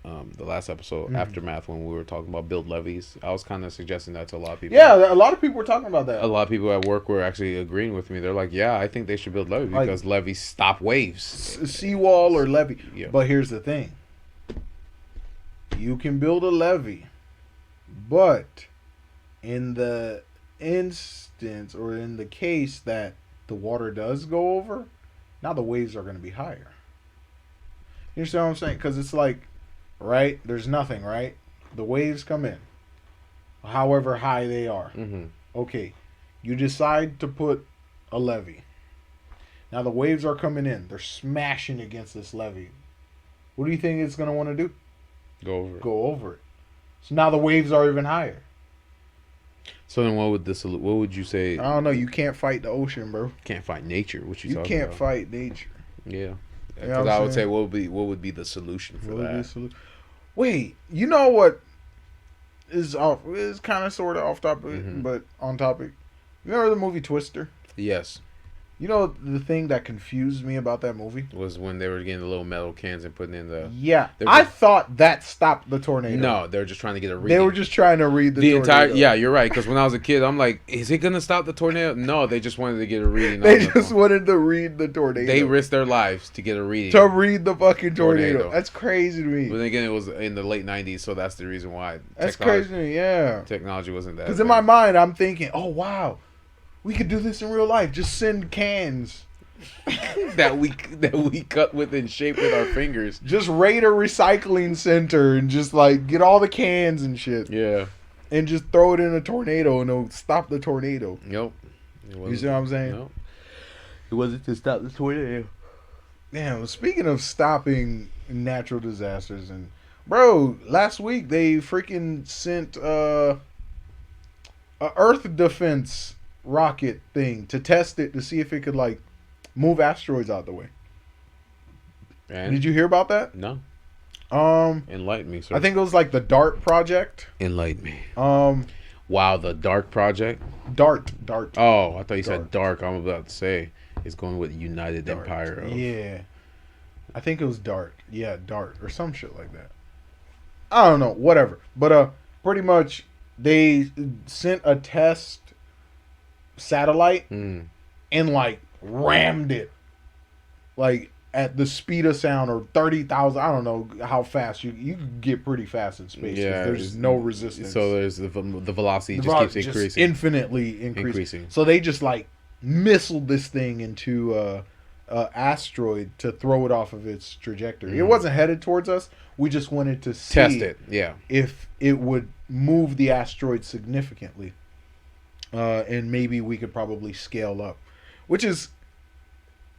S1: last episode,
S4: Mhm.
S1: Aftermath, when we were talking about build levies, I was kind of suggesting that to a lot of people.
S4: Yeah, a lot of people were talking about that.
S1: A lot of people at work were actually agreeing with me. They're like, "Yeah, I think they should build levees
S4: Like,
S1: because levees stop waves."
S4: Seawall or levee.
S1: Yeah.
S4: But here's the thing. You can build a levee, but in the instance or in the case that the water does go over, now the waves are going to be higher. You understand what I'm saying? Because it's like, right, there's nothing, right? The waves come in, however high they are.
S1: Mm-hmm.
S4: Okay, you decide to put a levee. Now the waves are coming in. They're smashing against this levee. What do you think it's going to want to do?
S1: Go over.
S4: Go over it. So now the waves are even higher.
S1: So then, what would you say?
S4: I don't know. You can't fight the ocean, bro.
S1: Can't fight nature. What
S4: You
S1: talking
S4: can't
S1: about?
S4: fight nature.
S1: Yeah.
S4: You know
S1: Because
S4: what
S1: I
S4: I'm
S1: would say,
S4: saying?
S1: what would be the solution for
S4: What would be the
S1: that?
S4: solution? Wait, you know what is off? Is kind of sort of off topic,
S1: Mhm.
S4: but on topic. You remember the movie Twister?
S1: Yes,
S4: You know the thing that confused me about that movie?
S1: was when they were getting the little metal cans and putting in the.
S4: Yeah,
S1: They're
S4: I
S1: just-
S4: thought that stopped the tornado.
S1: No, they were just trying to get a reading.
S4: They were just trying to read the
S1: the entire.
S4: tornado.
S1: Yeah, you're right. Because when I was a kid, I'm like, is it gonna stop the tornado? No, they just wanted to get a reading.
S4: They
S1: on the
S4: just
S1: phone.
S4: wanted to read the tornado.
S1: They risked their lives to get a reading.
S4: to read the fucking tornado.
S1: Tornado.
S4: That's crazy to me.
S1: But then again, it was in the late '90s, so that's the reason why.
S4: That's crazy to me. Yeah.
S1: Technology wasn't that.
S4: Because in my mind, I'm thinking, oh wow, we could do this in real life. Just send cans.
S1: that we cut with and shape with our fingers.
S4: Just raid a recycling center and just like get all the cans and shit,
S1: Yeah.
S4: and just throw it in a tornado and it'll stop the tornado.
S1: Yep.
S4: You see what I'm saying?
S1: Nope. It wasn't to stop the tornado.
S4: Damn. Speaking of stopping natural disasters and Bro, last week they freaking sent a Earth defense rocket thing to test it to see if it could like move asteroids out the way.
S1: And
S4: Did you hear about that?
S1: No.
S4: Um,
S1: Enlighten me, sir.
S4: I think it was like the DART project.
S1: Enlighten me.
S4: Um,
S1: Wow, the Dark Project.
S4: DART.
S1: Oh, I thought you said
S4: Dark.
S1: Dark. I'm about to say it's going with United
S4: DART.
S1: Empire. Of...
S4: Yeah, I think it was DART. Yeah, DART or some shit like that. I don't know, whatever. But pretty much they sent a test satellite
S1: Mm.
S4: and like rammed it like at the speed of sound or 30,000. I don't know how fast you can get pretty fast in space.
S1: Yeah,
S4: There's no resistance.
S1: So there's the velocity
S4: The
S1: just
S4: rock
S1: keeps increasing.
S4: infinitely increasing. So they just like missiled this thing into a asteroid to throw it off of its trajectory. It wasn't headed towards us. We just wanted to see
S1: Test it. Yeah.
S4: if it would move the asteroid significantly, and maybe we could probably scale up, which is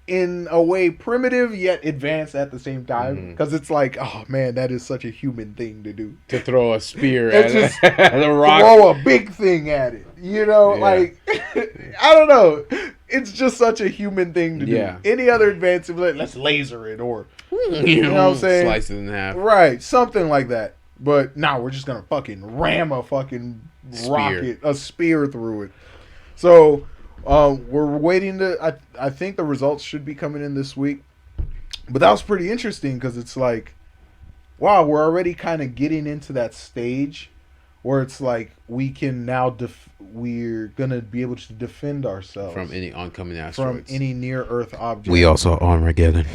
S4: in a way primitive yet advanced at the same time, because it's like, oh man, that is such a human thing to do.
S1: To throw a spear
S4: It's
S1: at,
S4: just
S1: at a rock.
S4: Throw a big thing at it, you know,
S1: Yeah.
S4: like I don't know. It's just such a human thing to do.
S1: Yeah.
S4: Any other advance, like, let's laser it or you know what I'm saying?
S1: Slice it in half.
S4: Right, something like that. But now we're just gonna fucking ram a fucking
S1: Spear.
S4: a spear through it. So we're waiting to. I think the results should be coming in this week. But that was pretty interesting because it's like, wow, we're already kind of getting into that stage where it's like we can now we're gonna be able to defend ourselves
S1: From any oncoming
S4: from
S1: asteroids.
S4: any near Earth object.
S1: We also Armageddon.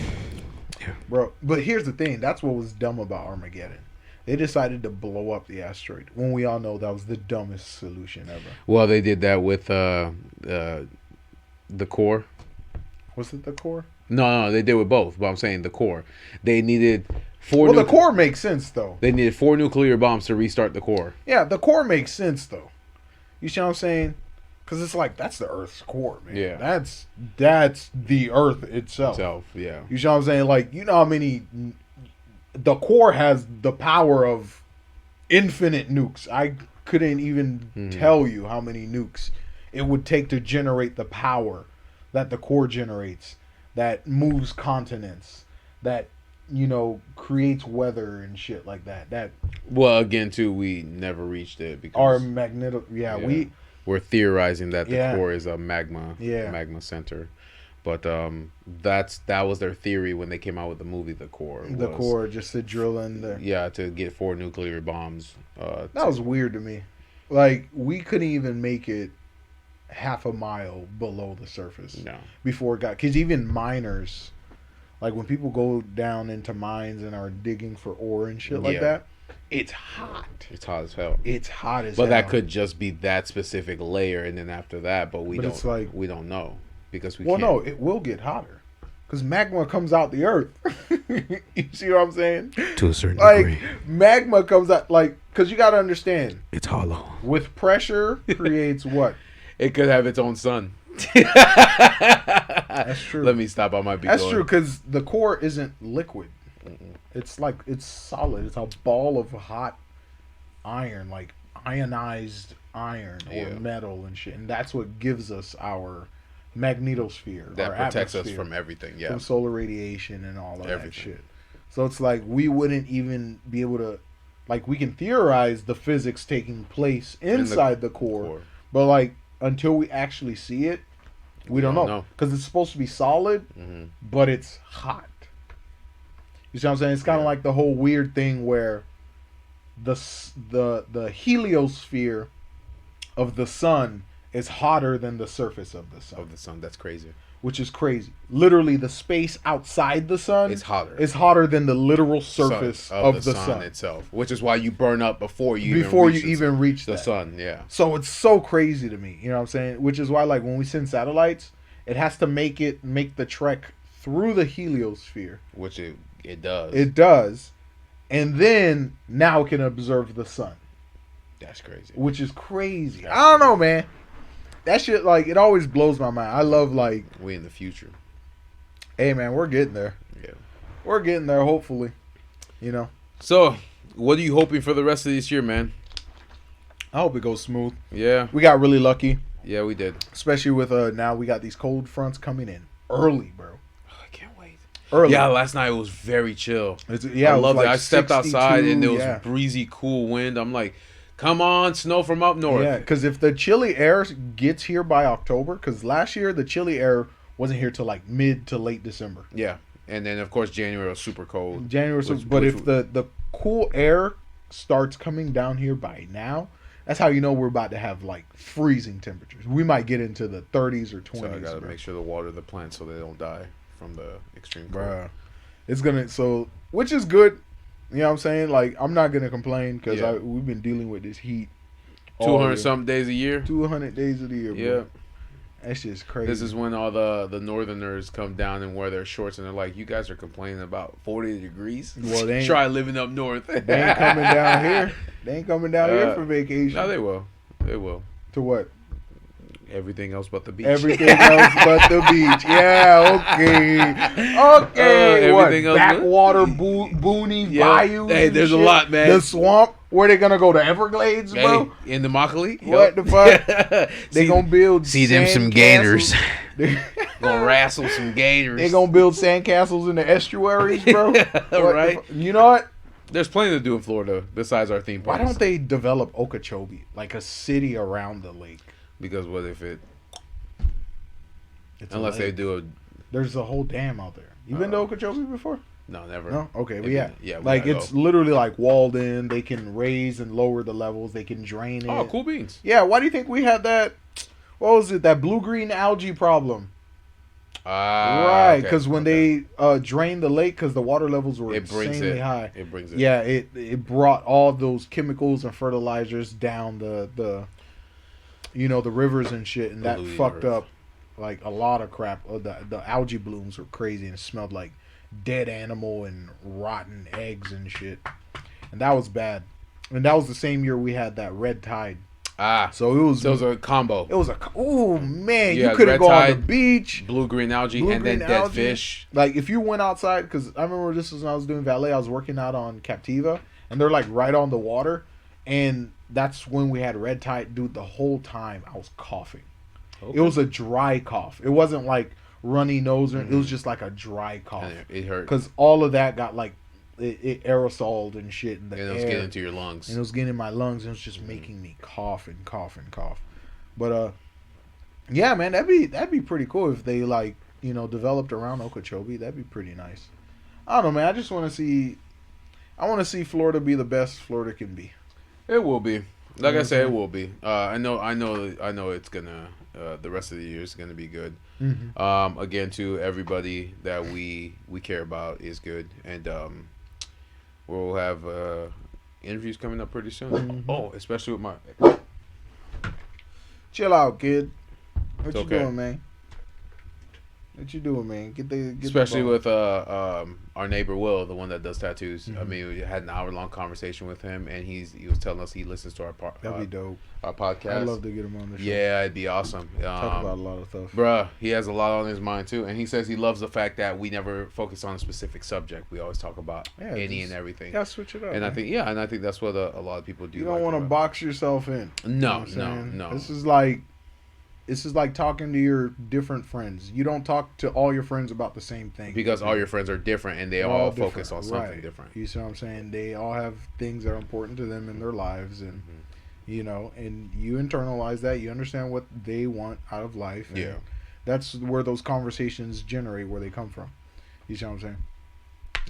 S4: Bro, but here's the thing. That's what was dumb about Armageddon. They decided to blow up the asteroid when we all know that was the dumbest solution ever.
S1: Well, they did that with the core.
S4: Was it the core?
S1: No, they did with both. But I'm saying the core. They needed four.
S4: Well, the core makes sense, though.
S1: They needed 4 nuclear bombs to restart the core.
S4: Yeah, the core makes sense, though. You see what I'm saying? Because it's like, that's the Earth's core, man.
S1: Yeah.
S4: That's the Earth itself.
S1: Yeah.
S4: You see what I'm saying? Like, you know how many... The core has the power of infinite nukes. I couldn't even tell you how many nukes it would take to generate the power that the core generates, that moves continents, that, you know, creates weather and shit like that. That
S1: Well, again, too, we never reached it because
S4: our magnetic... Yeah,
S1: we're theorizing that the
S4: Yeah.
S1: core is a magma center. But that was their theory when they came out with the movie The Core.
S4: The core, just to drill in there.
S1: Yeah, to get 4 nuclear bombs.
S4: That was weird to me. Like, we couldn't even make it half a mile below the surface before it got... Because even miners, like when people go down into mines and are digging for ore and shit like that, it's hot.
S1: It's hot as hell.
S4: It's hot as
S1: But
S4: hell.
S1: that could just be that specific layer, and then after that, but we
S4: It's like,
S1: we don't know because we
S4: well,
S1: can't.
S4: no, it will get hotter because magma comes out the earth. You see what I'm saying?
S1: To a certain
S4: Like magma comes out, like, because you got to understand,
S1: it's hollow.
S4: with pressure creates what?
S1: It could have its own sun.
S4: That's true.
S1: Let me stop. I might be.
S4: That's
S1: going.
S4: true because the core isn't liquid. It's like, it's solid. It's a ball of hot iron, like ionized iron or metal and shit. And that's what gives us our magnetosphere.
S1: That
S4: our
S1: protects us
S4: atmosphere
S1: from everything. Yeah.
S4: from solar radiation and all of that
S1: Everything.
S4: shit. So it's like we wouldn't even be able to, like, we can theorize the physics taking place inside the core, but like until we actually see it, we don't know because it's supposed to be solid, but it's hot. You see what I'm saying? It's kind of like the whole weird thing where the heliosphere of the sun is hotter than the surface of the sun.
S1: That's crazy.
S4: Which is crazy. Literally, the space outside the sun
S1: It's hotter.
S4: Is hotter than the literal surface of the sun
S1: itself, which is why you burn up before you
S4: even reach
S1: the
S4: that.
S1: sun. Yeah.
S4: So it's so crazy to me. You know what I'm saying? Which is why, like, when we send satellites, it has to make the trek through the heliosphere.
S1: Which it does.
S4: It does, and then now it can observe the sun.
S1: That's crazy.
S4: Which is crazy. I don't know, man. That shit, like, it always blows my mind. I love, like...
S1: We in the future.
S4: Hey, man, we're getting there.
S1: Yeah.
S4: We're getting there, hopefully. You know?
S1: So, What are you hoping for the rest of this year, man?
S4: I hope it goes smooth.
S1: Yeah.
S4: We got really lucky,
S1: Yeah, we did.
S4: especially with now we got these cold fronts coming in early, bro.
S1: I can't wait.
S4: Early.
S1: Yeah, last night it was very chill.
S4: I
S1: I loved it. I stepped outside and there was
S4: yeah.
S1: breezy, cool wind. I'm like, come on, snow from up north.
S4: Yeah, because if the chilly air gets here by October, because last year the chilly air wasn't here till like mid to late December.
S1: Yeah. And then, of course, January was super cold.
S4: January, but if the cool air starts coming down here by now, that's how you know we're about to have like freezing temperatures. We might get into the 30s or 20s.
S1: So I gotta make sure to water the plants so they don't die from the extreme cold.
S4: Bruh. It's gonna which is good. You know what I'm saying? Like I'm not gonna complain because
S1: Yeah.
S4: we've been dealing with this heat.
S1: 200 something days a year.
S4: 200 days of the year.
S1: Yeah.
S4: Bro. That's just crazy.
S1: This is when all the northerners come down and wear their shorts and they're like, you guys are complaining about 40 degrees?
S4: Well, they ain't-
S1: Try living up north.
S4: They ain't coming down here. They ain't coming down here for vacation.
S1: No, they will. They will.
S4: To what?
S1: Everything else but the beach.
S4: Everything else but the beach. Yeah, okay. Okay.
S1: Everything else but-
S4: Backwater, boonies,
S1: Yeah.
S4: bayous.
S1: Hey,
S4: and
S1: there's a
S4: shit.
S1: lot, man.
S4: The swamp. Where they gonna go? The Everglades, bro?
S1: Hey, in the Immokalee?
S4: What the fuck? They gonna build
S2: see them
S4: sand
S2: some
S4: castles.
S2: gators.
S1: Gonna wrestle some gators.
S4: They gonna build sand castles in the estuaries, bro. What the
S1: Right.
S4: you know what?
S1: There's plenty to do in Florida besides our theme
S4: Why
S1: parks.
S4: don't they develop Okeechobee like a city around the lake?
S1: Because what if it...
S4: It's a
S1: Unless they
S4: lake.
S1: do a...
S4: There's a whole dam out there. You been to Okeechobee before?
S1: No, never.
S4: No. Okay, but
S1: If
S4: yeah,
S1: you- yeah, we
S4: like
S1: gotta
S4: it's
S1: go.
S4: literally like walled in. They can raise and lower the levels. They can drain it.
S1: Oh, cool beans.
S4: Yeah. Why do you think we had that? What was it? That blue green algae problem. Right,
S1: Okay,
S4: because when
S1: okay.
S4: they drained the lake, because the water levels were
S1: It brings
S4: insanely
S1: it.
S4: high.
S1: It brings it.
S4: Yeah, it brought all those chemicals and fertilizers down the the rivers and shit, and that
S1: Polluted
S4: fucked
S1: earth.
S4: up like a lot of crap. The algae blooms were crazy and it smelled like dead animal and rotten eggs and shit, and that was bad. And that was the same year we had that red tide.
S1: Ah,
S4: So it was
S1: so it was a combo.
S4: it was a oh man,
S1: Yeah,
S4: you couldn't
S1: red
S4: go on the
S1: tide,
S4: beach.
S1: Blue-green algae and
S4: Blue-green
S1: then dead
S4: algae.
S1: fish.
S4: Like if you went outside, because I remember this was when I was doing valet. I was working out on Captiva, and they're like right on the water, and that's when we had red tide. Dude, the whole time I was coughing. It was a dry cough. It wasn't like runny nose, or it was just like a dry cough.
S1: And it hurt.
S4: Because all of that got like it aerosoled and shit in the
S1: And it was
S4: air.
S1: getting into your lungs.
S4: And it was getting in my lungs, and it was just making me cough and cough and cough. But yeah, man, that'd be pretty cool if they like developed around Okeechobee. That'd be pretty nice. I don't know, man. I just want to see. I want to see Florida be the best Florida can be.
S1: It will be. Like
S4: Yeah,
S1: I said,
S4: okay.
S1: it will be. I know it's gonna. The rest of the year is gonna be good.
S4: Mm-hmm.
S1: Again, to everybody that we care about is good, and we'll have interviews coming up pretty soon.
S4: Mhm.
S1: Oh, especially with my.
S4: Chill out, kid. What
S1: It's
S4: you
S1: okay.
S4: doing, man? What you doing, man? Get
S1: Especially
S4: the ball.
S1: with our neighbor Will, the one that does tattoos. I
S4: Mhm.
S1: mean, we had an hour-long conversation with him, and he was telling us he listens to
S4: That'd be dope.
S1: our podcast.
S4: I'd love to get him on the show.
S1: Yeah, it'd be awesome.
S4: Talk about a lot of stuff.
S1: Bruh, he has a lot on his mind too, and he says he loves the fact that we never focus on a specific subject. We always talk about
S4: Yeah,
S1: any
S4: just-
S1: and everything.
S4: Yeah, switch it up.
S1: And I
S4: man.
S1: think that's what a lot of people do.
S4: You don't
S1: like
S4: want to
S1: about-
S4: box yourself in. You know
S1: No,
S4: what I'm
S1: no,
S4: saying?
S1: no.
S4: This is like talking to your different friends. You don't talk to all your friends about the same thing.
S1: Because all your friends are different, and they
S4: They're
S1: all
S4: different.
S1: focus on something
S4: Right.
S1: different.
S4: You see what I'm saying? They all have things that are important to them in their lives, and
S1: Mm-hmm.
S4: and you internalize that. You understand what they want out of life. And
S1: Yeah.
S4: that's where those conversations generate, where they come from. You see what I'm saying?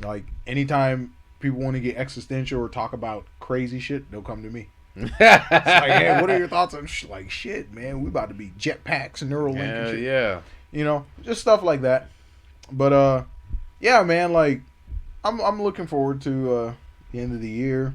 S4: Like anytime people want to get existential or talk about crazy shit, they'll come to me. It's like, hey, what are your thoughts on like shit, man? We about to be jetpacks and Neuralink and
S1: Yeah,
S4: shit.
S1: yeah.
S4: Just stuff like that. But yeah, man, like I'm looking forward to the end of the year.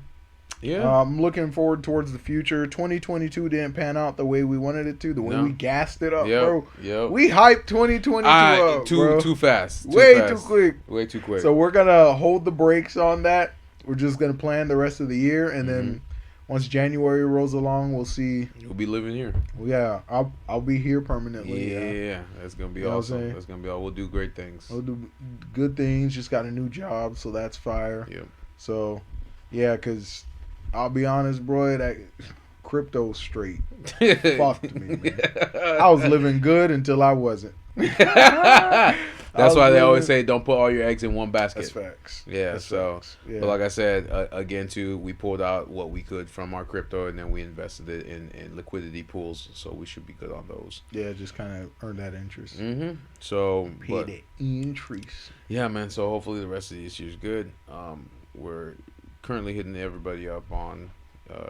S1: Yeah.
S4: I'm looking forward towards the future. 2022 didn't pan out the way we wanted it to. The way
S1: No.
S4: we gassed it up,
S1: Yep.
S4: bro.
S1: Yep.
S4: We hyped 2022 up, bro.
S1: Too fast.
S4: Way
S1: fast.
S4: too quick.
S1: Way too quick.
S4: So we're gonna hold the brakes on that. We're just gonna plan the rest of the year, and then
S1: Mm-hmm.
S4: once January rolls along, we'll see.
S1: You'll be living here.
S4: Well, yeah, I'll be here permanently.
S1: Yeah, that's gonna be
S4: You know what I'm
S1: awesome.
S4: saying?
S1: That's gonna be all. We'll do great things.
S4: We'll do good things. Just got a new job, so that's fire.
S1: Yep.
S4: So, Yeah, because I'll be honest, bro, that crypto straight fucked me, man. I was living good until I wasn't.
S1: That's why they always say don't put all your eggs in one basket.
S4: That's facts.
S1: Yeah,
S4: That's
S1: so
S4: facts. Yeah.
S1: but like I said, again too, we pulled out what we could from our crypto and then we invested it in liquidity pools, so we should be good on those.
S4: Yeah, just kind of earn that interest.
S1: So
S4: Pay
S1: but,
S4: the increase.
S1: yeah, man, so hopefully the rest of this year's good. We're currently hitting everybody up on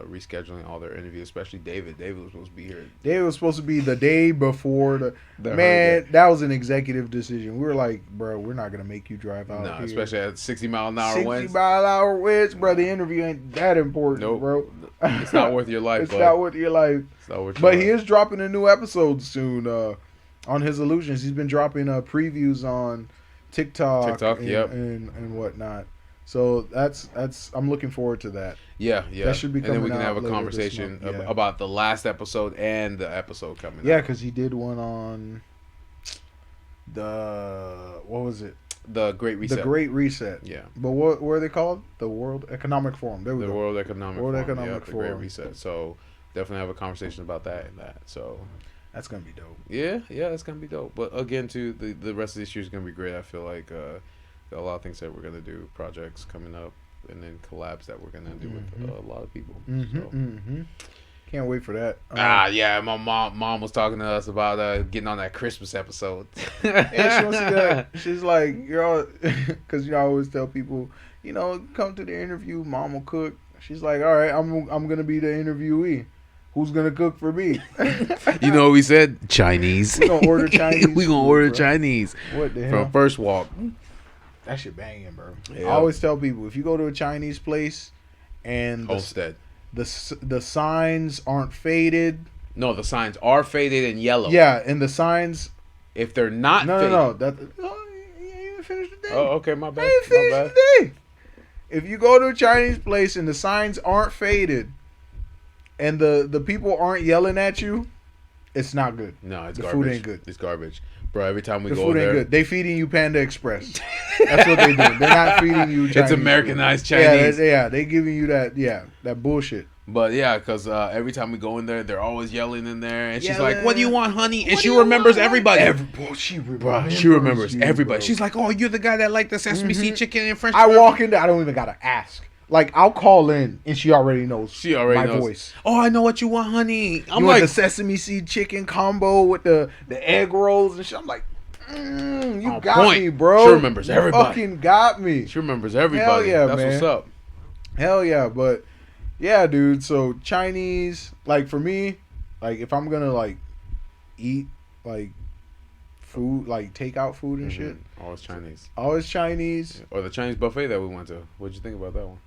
S1: rescheduling all their interviews, especially David. David was supposed to be here.
S4: David was supposed to be the day before the man.
S1: hurricane.
S4: That was an executive decision. We were like, bro, we're not gonna make you drive out.
S1: No,
S4: here.
S1: especially at 60-mile-an-hour
S4: 60
S1: winds.
S4: mile an hour winds, bro. The interview ain't that important,
S1: Nope.
S4: bro.
S1: It's not worth your life.
S4: It's
S1: bud.
S4: not worth your life.
S1: It's not worth your
S4: But
S1: life.
S4: he is dropping a new episode soon on his Illusions. He's been dropping previews on TikTok, and whatnot. So that's I'm looking forward to that.
S1: Yeah.
S4: That should be
S1: and then we
S4: coming
S1: can have
S4: out
S1: a
S4: later
S1: conversation
S4: this month, yeah.
S1: about the last episode and the episode coming
S4: Yeah,
S1: out.
S4: because he did one on what was it?
S1: The Great Reset.
S4: The Great Reset.
S1: Yeah.
S4: But what were they called? The World Economic Forum. There we
S1: The
S4: go.
S1: World Economic
S4: World
S1: Forum.
S4: Economic
S1: Yeah, the
S4: Forum.
S1: Great Reset. So definitely have a conversation about that and that. So
S4: That's gonna be dope.
S1: yeah, that's gonna be dope. But again, too, the rest of this year is gonna be great. I feel like got a lot of things that we're gonna do, projects coming up, and then collabs that we're gonna do with a lot of people. So.
S4: Can't wait for that.
S1: Yeah, my mom was talking to us about getting on that Christmas episode.
S4: Yeah, she wants to do that. She's like, you're all, because I always tell people, come to the interview. Mom will cook. She's like, all right, I'm gonna be the interviewee. Who's gonna cook for me?
S1: You know what we said? Chinese.
S4: We gonna order Chinese.
S1: We gonna
S4: food,
S1: order
S4: bro.
S1: Chinese
S4: What the hell?
S1: from First Walk.
S4: That shit banging, bro.
S1: Yeah.
S4: I always tell people if you go to a Chinese place and
S1: Homestead.
S4: the signs aren't faded.
S1: No, the signs are faded and yellow.
S4: Yeah, and the signs.
S1: If they're not
S4: No,
S1: faded.
S4: no. You ain't even finished the day.
S1: Oh, okay, my bad.
S4: You ain't
S1: My
S4: finished
S1: bad.
S4: the day. If you go to a Chinese place and the signs aren't faded, and the people aren't yelling at you, it's not good.
S1: No, it's
S4: The
S1: garbage.
S4: food ain't good.
S1: It's garbage. Bro, every time we
S4: The
S1: go
S4: food ain't
S1: there,
S4: good. They feeding you Panda Express. That's what they do. They're not feeding you Chinese.
S1: it's Americanized
S4: food.
S1: Chinese.
S4: Yeah, they giving you that bullshit.
S1: But yeah, because every time we go in there, they're always yelling in there. And she's
S4: Yelling.
S1: like, what do you want, honey? And
S4: What
S1: she
S4: do you
S1: remembers
S4: want?
S1: everybody.
S4: She
S1: She remembers
S4: you,
S1: everybody.
S4: bro.
S1: She's like, oh, you're the guy that liked the Sesame Seed chicken and French
S4: I
S1: fries?
S4: walk in there, I don't even gotta ask. Like I'll call in and she already knows.
S1: She already
S4: my
S1: knows.
S4: voice.
S1: Oh, I know what you want, honey. I'm
S4: You want
S1: like,
S4: the sesame seed chicken combo with the egg rolls and shit. I'm like, you
S1: On
S4: got
S1: point.
S4: me, bro.
S1: She remembers
S4: You
S1: everybody.
S4: Fucking got me.
S1: she remembers everybody.
S4: yeah,
S1: That's
S4: man.
S1: what's up.
S4: Hell yeah, but yeah, dude. So Chinese, like for me, like if I'm gonna like eat like food, like takeout food and shit,
S1: Always Chinese.
S4: always Chinese.
S1: Or the Chinese buffet that we went to. What'd you think about that one?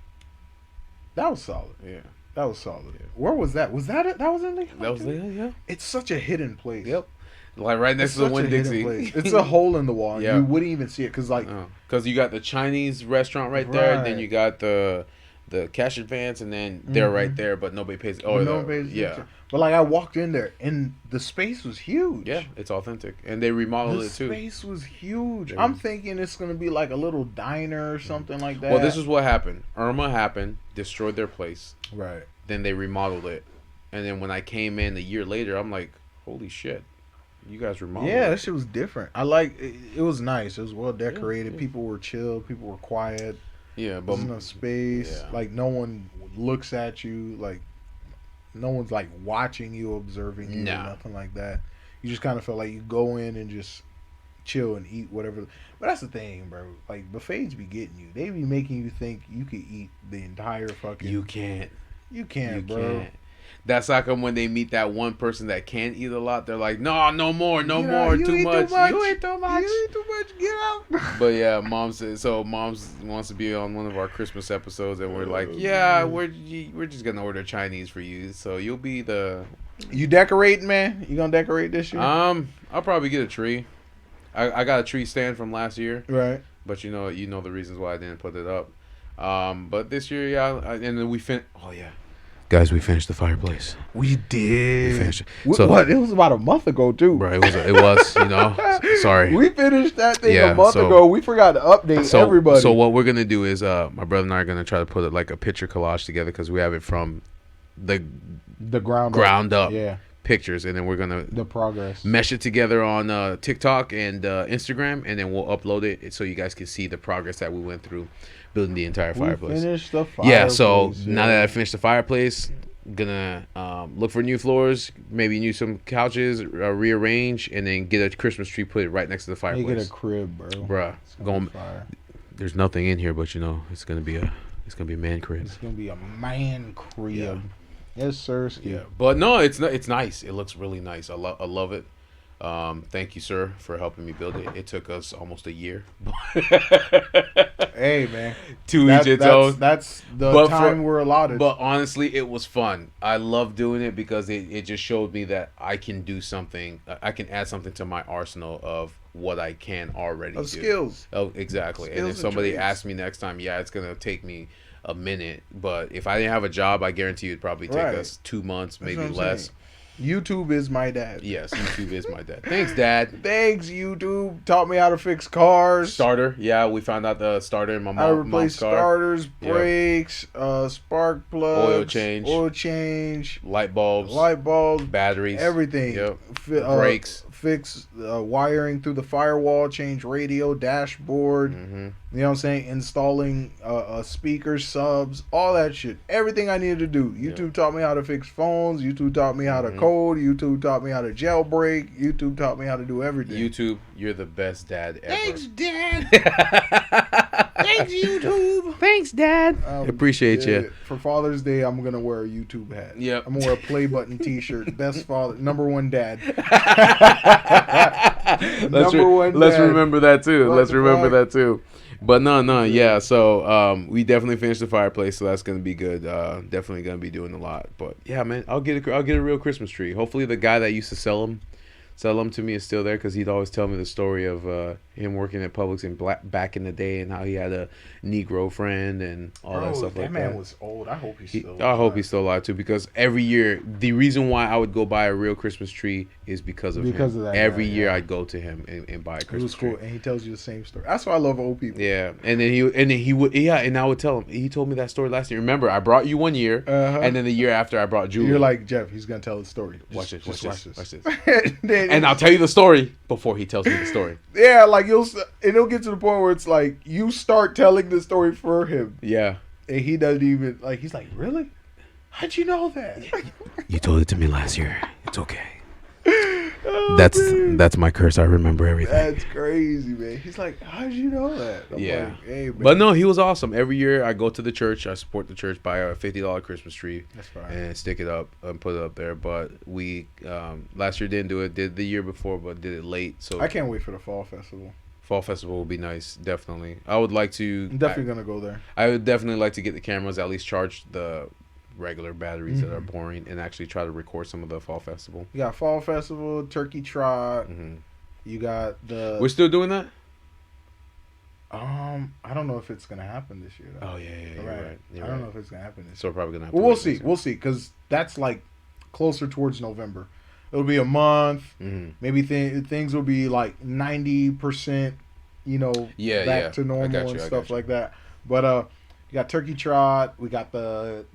S4: That was solid.
S1: Yeah.
S4: That was solid. Where was that? Was that it? That was in the.
S1: That was yeah.
S4: It's such a hidden place.
S1: Yep. Like right next
S4: It's
S1: to the
S4: such
S1: Winn
S4: a hidden
S1: Dixie.
S4: place. It's a hole in the wall.
S1: Yeah.
S4: You wouldn't even see it because like
S1: Because you got the Chinese restaurant right there,
S4: Right.
S1: then you got the cash advance, and then they're right there, but nobody pays. Oh,
S4: no one pays
S1: yeah,
S4: attention. But like I walked in there and the space was huge.
S1: yeah, it's authentic, and they remodeled
S4: The
S1: it too.
S4: space was huge.
S1: Yeah.
S4: I'm thinking it's gonna be like a little diner or something like that.
S1: Well, this is what happened. Irma happened, destroyed their place.
S4: right.
S1: Then they remodeled it, and then when I came in a year later, I'm like, holy shit, you guys remodeled.
S4: Yeah,
S1: it.
S4: that shit was different. I like it. It was nice. It was well decorated.
S1: yeah.
S4: People were chill. People were quiet.
S1: Yeah, but
S4: There's enough space.
S1: yeah.
S4: Like no one looks at you. Like no one's like watching you, observing you,
S1: Nah.
S4: or nothing like that. You just kind of feel like you go in and just chill and eat whatever. But that's the thing, bro. Like buffets be getting you. They be making you think you could eat the entire fucking.
S1: you can't.
S4: You can't,
S1: You
S4: bro.
S1: can't. That's like when they meet that one person that can't eat a lot. They're like, no more, no
S4: Yeah,
S1: more,
S4: you
S1: too
S4: eat
S1: much.
S4: too much.
S1: You ate too much.
S4: You eat too much. Get out.
S1: But yeah, mom's wants to be on one of our Christmas episodes, and we're like,
S4: Oh,
S1: yeah, we're just gonna order Chinese for you, so you'll be the.
S4: You decorating, man? You gonna decorate this year?
S1: I'll probably get a tree. I got a tree stand from last year,
S4: Right.
S1: but you know the reasons why I didn't put it up. But this year, yeah, and then we Oh yeah, Guys, we finished the fireplace.
S4: We did.
S1: We finished it.
S4: What?
S1: So-
S4: It was about a month ago too.
S1: Bro, it was, you know. Sorry.
S4: We finished that thing
S1: Yeah,
S4: a month
S1: so-
S4: ago. We forgot to update everybody.
S1: So what we're gonna do is, my brother and I are gonna try to put it like a picture collage together because we have it from the
S4: the ground
S1: up
S4: Yeah,
S1: pictures, and then we're gonna
S4: the progress.
S1: mesh it together on TikTok and Instagram, and then we'll upload it so you guys can see the progress that we went through building the entire
S4: We
S1: fireplace.
S4: finished the fireplace.
S1: Yeah, so now that I finished the fireplace, gonna look for new floors, maybe new some couches, rearrange, and then get a Christmas tree, put it right next to the
S4: Make
S1: fireplace.
S4: it a crib, bro.
S1: Bruh,
S4: It's gonna be
S1: going.
S4: fire.
S1: There's nothing in here, but you know it's gonna be a man crib.
S4: It's gonna be a man crib.
S1: Yeah.
S4: Yes, sir. Ski.
S1: Yeah, but no, it's nice. It looks really nice. I love it. Thank you, sir, for helping me build it. It took us almost a year.
S4: Hey, man.
S1: To each its own.
S4: That's the
S1: But
S4: time we're allotted.
S1: But honestly, it was fun. I love doing it because it just showed me that I can do something. I can add something to my arsenal of what I can already
S4: of
S1: do.
S4: skills.
S1: Oh, exactly.
S4: Skills
S1: And if
S4: and
S1: somebody
S4: trades.
S1: asks me next time, yeah, it's gonna take me a minute. But if I didn't have a job, I guarantee it'd probably take
S4: Right.
S1: us 2 months,
S4: That's
S1: maybe
S4: what I'm
S1: less.
S4: saying. YouTube is my dad.
S1: Yes, YouTube is my dad. Thanks, Dad.
S4: Thanks, YouTube. Taught me how to fix cars.
S1: Starter, yeah, we found out the starter in my
S4: How to
S1: mom's
S4: replace
S1: car.
S4: starters,
S1: Yep.
S4: brakes, spark plugs,
S1: Oil change.
S4: light
S1: Light bulbs,
S4: bulbs,
S1: batteries,
S4: everything.
S1: Yep.
S4: Brakes. Fix wiring through the firewall, change radio, dashboard.
S1: Mm-hmm.
S4: You know what I'm saying? Installing speakers, subs, all that shit. Everything I needed to do. YouTube taught me how to fix phones. YouTube taught me how to code. YouTube taught me how to jailbreak. YouTube taught me how to do everything.
S1: YouTube, you're the best dad ever.
S4: Thanks, Dad. Thanks, YouTube.
S1: Thanks, Dad. Appreciate you.
S4: For Father's Day, I'm gonna wear a YouTube hat.
S1: Yep.
S4: I'm gonna wear a play button T-shirt. Best father, number one dad.
S1: Let's
S4: dad.
S1: remember that too.
S4: What
S1: Let's
S4: the
S1: remember
S4: fuck?
S1: that too. But no, yeah. So we definitely finished the fireplace, so that's gonna be good. Definitely gonna be doing a lot. But yeah, man, I'll get a real Christmas tree. Hopefully, the guy that used to sell them to me is still there because he'd always tell me the story of him working at Publix back in the day and how he had a Negro friend and all that stuff like that.
S4: That man was old. I hope he's still.
S1: I hope he's still alive too because every year the reason why I would go buy a real Christmas tree is because of him.
S4: Of that.
S1: Every
S4: guy,
S1: year
S4: yeah.
S1: I'd go to him and buy a
S4: It
S1: Christmas
S4: was cool,
S1: tree.
S4: and he tells you the same story. That's why I love old people.
S1: Yeah, and then he would and I would tell him. He told me that story last year. Remember, I brought you one year,
S4: Uh-huh.
S1: and then the year after I brought Julie.
S4: You're like, Jeff, he's gonna tell the story.
S1: watch
S4: Just
S1: this.
S4: Then-
S1: And I'll tell you the story before he tells me the story.
S4: yeah, like it'll get to the point where it's like you start telling the story for him,
S1: Yeah.
S4: and he doesn't even like. He's like, really? How'd you know that?
S1: You told it to me last year. It's okay.
S4: Oh,
S1: That's
S4: man.
S1: that's my curse. I remember everything.
S4: That's crazy, man. He's like, how'd you know that? I'm
S1: Yeah.
S4: like, hey, man.
S1: But no, he was awesome. Every year I go to the church, I support the church, buy a $50 Christmas tree,
S4: That's fine.
S1: and stick it up and put it up there. But we last year didn't do it. Did the year before, but did it late. So
S4: I can't wait for the fall festival.
S1: fall festival will be nice. Definitely, I would like to.
S4: I'm definitely gonna go there.
S1: I would definitely like to get the cameras, at least charge the regular batteries that are
S4: Mm-hmm.
S1: boring, and actually try to record some of the fall festival.
S4: You got fall festival, turkey trot.
S1: Hmm
S4: You got the.
S1: We're still doing that.
S4: I don't know if it's gonna happen this year. Though.
S1: Oh yeah, you're right. You're
S4: I don't
S1: right.
S4: know if it's gonna happen this
S1: So
S4: year.
S1: we're probably gonna have
S4: Well,
S1: to
S4: we'll
S1: wait
S4: see.
S1: and
S4: We'll see, because that's like closer towards November. It'll be a month.
S1: Mhm.
S4: Maybe things will be like 90%. You know,
S1: Yeah,
S4: back
S1: yeah.
S4: to
S1: I
S4: normal
S1: got you,
S4: and
S1: I
S4: stuff
S1: got you.
S4: like that. But you got turkey trot. We got the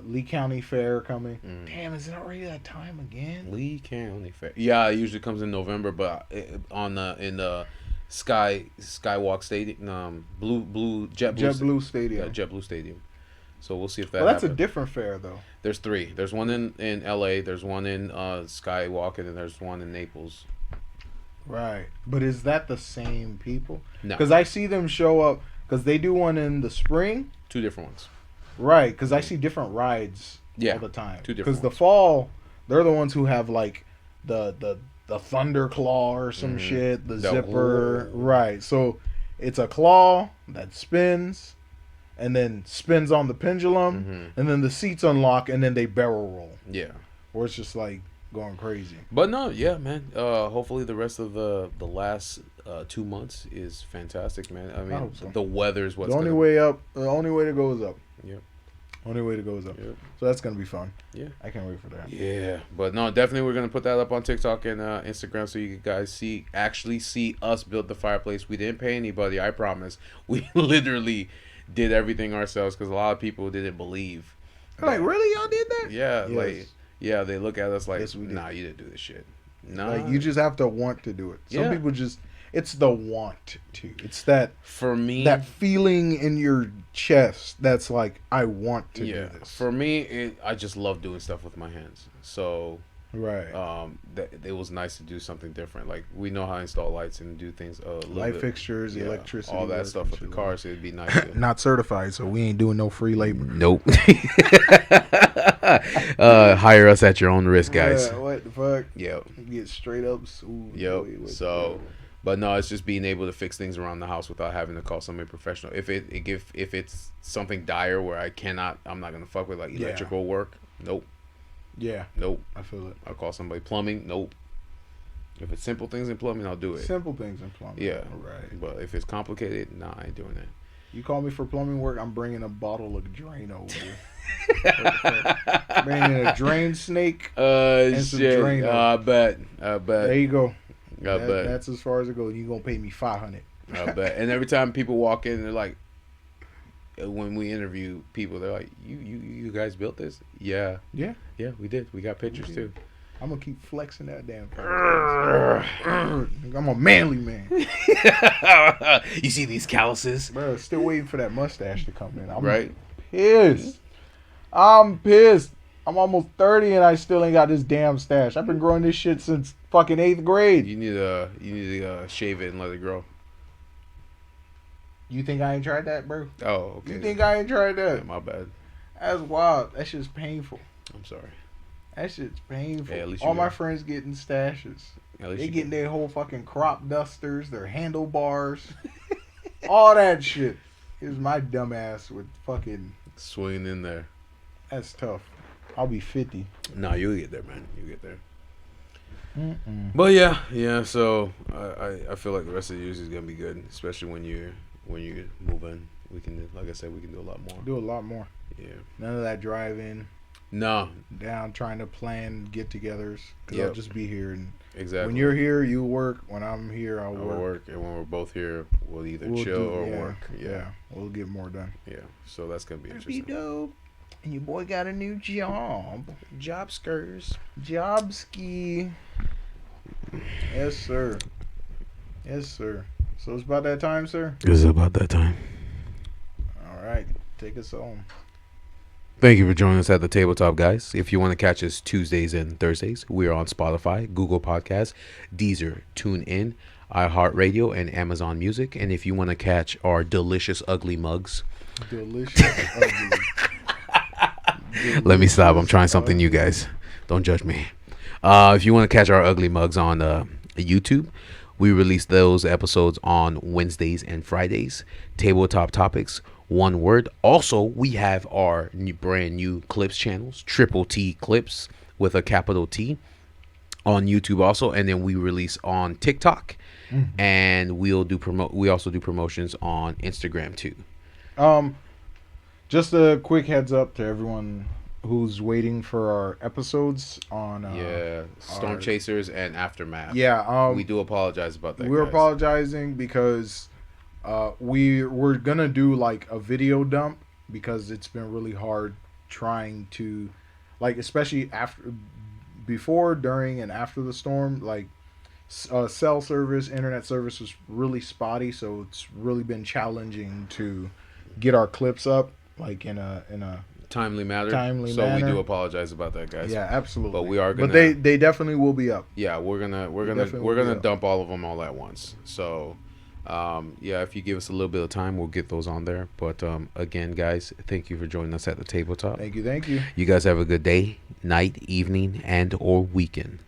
S4: Lee County Fair coming.
S1: Mm.
S4: Damn, is it already that time again?
S1: Lee County Fair. Yeah, it usually comes in November, but in the Skywalk Stadium,
S4: JetBlue Stadium.
S1: Yeah, JetBlue Stadium. So we'll see if that.
S4: Well, that's a
S1: happens.
S4: different fair though.
S1: There's three. There's one in L.A. There's one in Skywalk, and then there's one in Naples.
S4: Right. But is that the same people?
S1: No,
S4: Because I see them show up. Because they do one in the spring.
S1: two different ones.
S4: Right. Because I see different rides
S1: Yeah,
S4: all the time.
S1: two different
S4: Because the
S1: ones.
S4: fall, they're the ones who have like the thunder claw or some
S1: Mhm.
S4: shit, the
S1: The-
S4: zipper.
S1: Ooh.
S4: Right. So it's a claw that spins and then spins on the pendulum.
S1: Mhm.
S4: And then the seats unlock and then they barrel roll.
S1: Yeah,
S4: Or it's just like going crazy.
S1: but no, yeah, man. Hopefully the rest of the last 2 months is fantastic, man. I mean,
S4: hope so.
S1: the weather's what's
S4: The only
S1: gonna-
S4: way up, the only way to go is up.
S1: Yep.
S4: Only way to go is up.
S1: Yep.
S4: So that's gonna be fun.
S1: Yeah.
S4: I can't wait for that.
S1: Yeah, but no, definitely we're gonna put that up on TikTok and Instagram so you guys actually see us build the fireplace. We didn't pay anybody, I promise. We literally did everything ourselves because a lot of people didn't believe.
S4: Like, really, y'all did that?
S1: Yeah,
S4: Yes.
S1: like they look at us like,
S4: Yes, we did.
S1: nah, you didn't do this shit. Nah,
S4: Like, you just have to want to do it. Some
S1: Yeah.
S4: people just, it's the want to. It's that
S1: for me,
S4: that feeling in your chest that's like, I want to do this.
S1: For me, I just love doing stuff with my hands. So
S4: Right.
S1: it was nice to do something different. Like, we know how to install lights and do things a little
S4: Light
S1: bit,
S4: fixtures, electricity.
S1: all that
S4: work
S1: stuff
S4: and
S1: with the
S4: shit
S1: car.
S4: like
S1: So it'd be nice. To,
S4: that. Not certified, so we ain't doing no free labor.
S1: Nope. Hire us at your own risk, guys.
S4: Yeah, what the fuck?
S1: Yep.
S4: Get straight up sued.
S1: Yep. So, but no, it's just being able to fix things around the house without having to call somebody professional. If it's something dire where I'm not gonna fuck with, like electrical work. Nope.
S4: Yeah,
S1: Nope.
S4: I feel it.
S1: I'll call somebody. Plumbing. Nope. If it's simple things in plumbing, I'll do it.
S4: Simple things in plumbing.
S1: Yeah.
S4: Right.
S1: But if it's complicated, nah, I ain't doing that.
S4: You call me for plumbing work, I'm bringing a bottle of Drano. Bringing a drain snake. And some
S1: Shit.
S4: Drano.
S1: I bet.
S4: There you go.
S1: I bet.
S4: That's as far as it goes. You gonna pay me $500.
S1: I bet. And every time people walk in, they're like, when we interview people, they're like, "You guys built this?" Yeah,
S4: Yeah.
S1: we did. We got pictures too.
S4: I'm gonna keep flexing that damn thing. I'm a manly man.
S1: You see these calluses?
S4: Bro, still waiting for that mustache to come in. I'm
S1: Right.
S4: pissed. I'm pissed. I'm almost 30 and I still ain't got this damn stash. I've been growing this shit since fucking 8th grade.
S1: You need to shave it and let it grow.
S4: You think I ain't tried that, bro?
S1: Oh, okay.
S4: You think I ain't tried
S1: Yeah,
S4: that?
S1: my bad.
S4: That's wild. That shit's painful.
S1: I'm sorry.
S4: That shit's painful.
S1: Hey, at least you
S4: All my
S1: got-
S4: friends getting stashes.
S1: At least
S4: They
S1: you
S4: getting
S1: can-
S4: their whole fucking crop dusters, their handlebars, all that shit. Here's my dumb ass with fucking.
S1: swinging in there.
S4: That's tough. I'll be 50.
S1: Nah, you'll get there, man. You get there.
S4: Mm-mm.
S1: But yeah. So I feel like the rest of the year is gonna be good, especially when you move in. We can, like I said, we can do a lot more.
S4: Do a lot more.
S1: Yeah.
S4: None of that driving
S1: No,
S4: down, trying to plan get-togethers. Because
S1: Yep.
S4: I'll just be here, and
S1: exactly.
S4: when you're here, you work. When I'm here, I'll
S1: We'll
S4: work.
S1: work, and when we're both here, we'll either
S4: We'll
S1: chill
S4: do-
S1: or
S4: yeah,
S1: work. Yeah.
S4: we'll get more done.
S1: Yeah. So that's gonna be
S4: That'd be
S1: interesting.
S4: dope. And your boy got a new job.
S1: Job skirts.
S4: Job ski. Yes, sir. Yes, sir. So it's about that time, sir.
S1: It's about that time.
S4: All right. Take us home.
S1: Thank you for joining us at the tabletop, guys. If you want to catch us Tuesdays and Thursdays, we are on Spotify, Google Podcasts, Deezer, TuneIn, iHeartRadio, and Amazon Music. And if you want to catch our delicious ugly mugs,
S4: Delicious. Ugly.
S1: let me stop. I'm trying something new, guys. Don't judge me. If you want to catch our ugly mugs on YouTube, we release those episodes on Wednesdays and Fridays. Tabletop Topics, one word. Also, we have our brand new clips channels, Triple T Clips with a capital T, on YouTube also, and then we release on TikTok, and we also do promotions on Instagram too.
S4: Just a quick heads up to everyone who's waiting for our episodes on.
S1: Storm
S4: our-
S1: Chasers and Aftermath.
S4: Yeah.
S1: we do apologize about that.
S4: We're
S1: guys.
S4: apologizing because we're gonna do like a video dump because it's been really hard trying to, like, especially before, during, and after the storm, like cell service, internet service was really spotty, so it's really been challenging to get our clips up like in a
S1: timely manner.
S4: Timely
S1: so
S4: manner.
S1: we do apologize about that, guys.
S4: yeah, absolutely.
S1: But we are gonna.
S4: But they definitely will be up.
S1: Yeah, we're gonna
S4: Definitely will.
S1: dump all of them all at once. So, yeah, if you give us a little bit of time, we'll get those on there. But again, guys, thank you for joining us at the tabletop.
S4: Thank you.
S1: You guys have a good day, night, evening, and or weekend.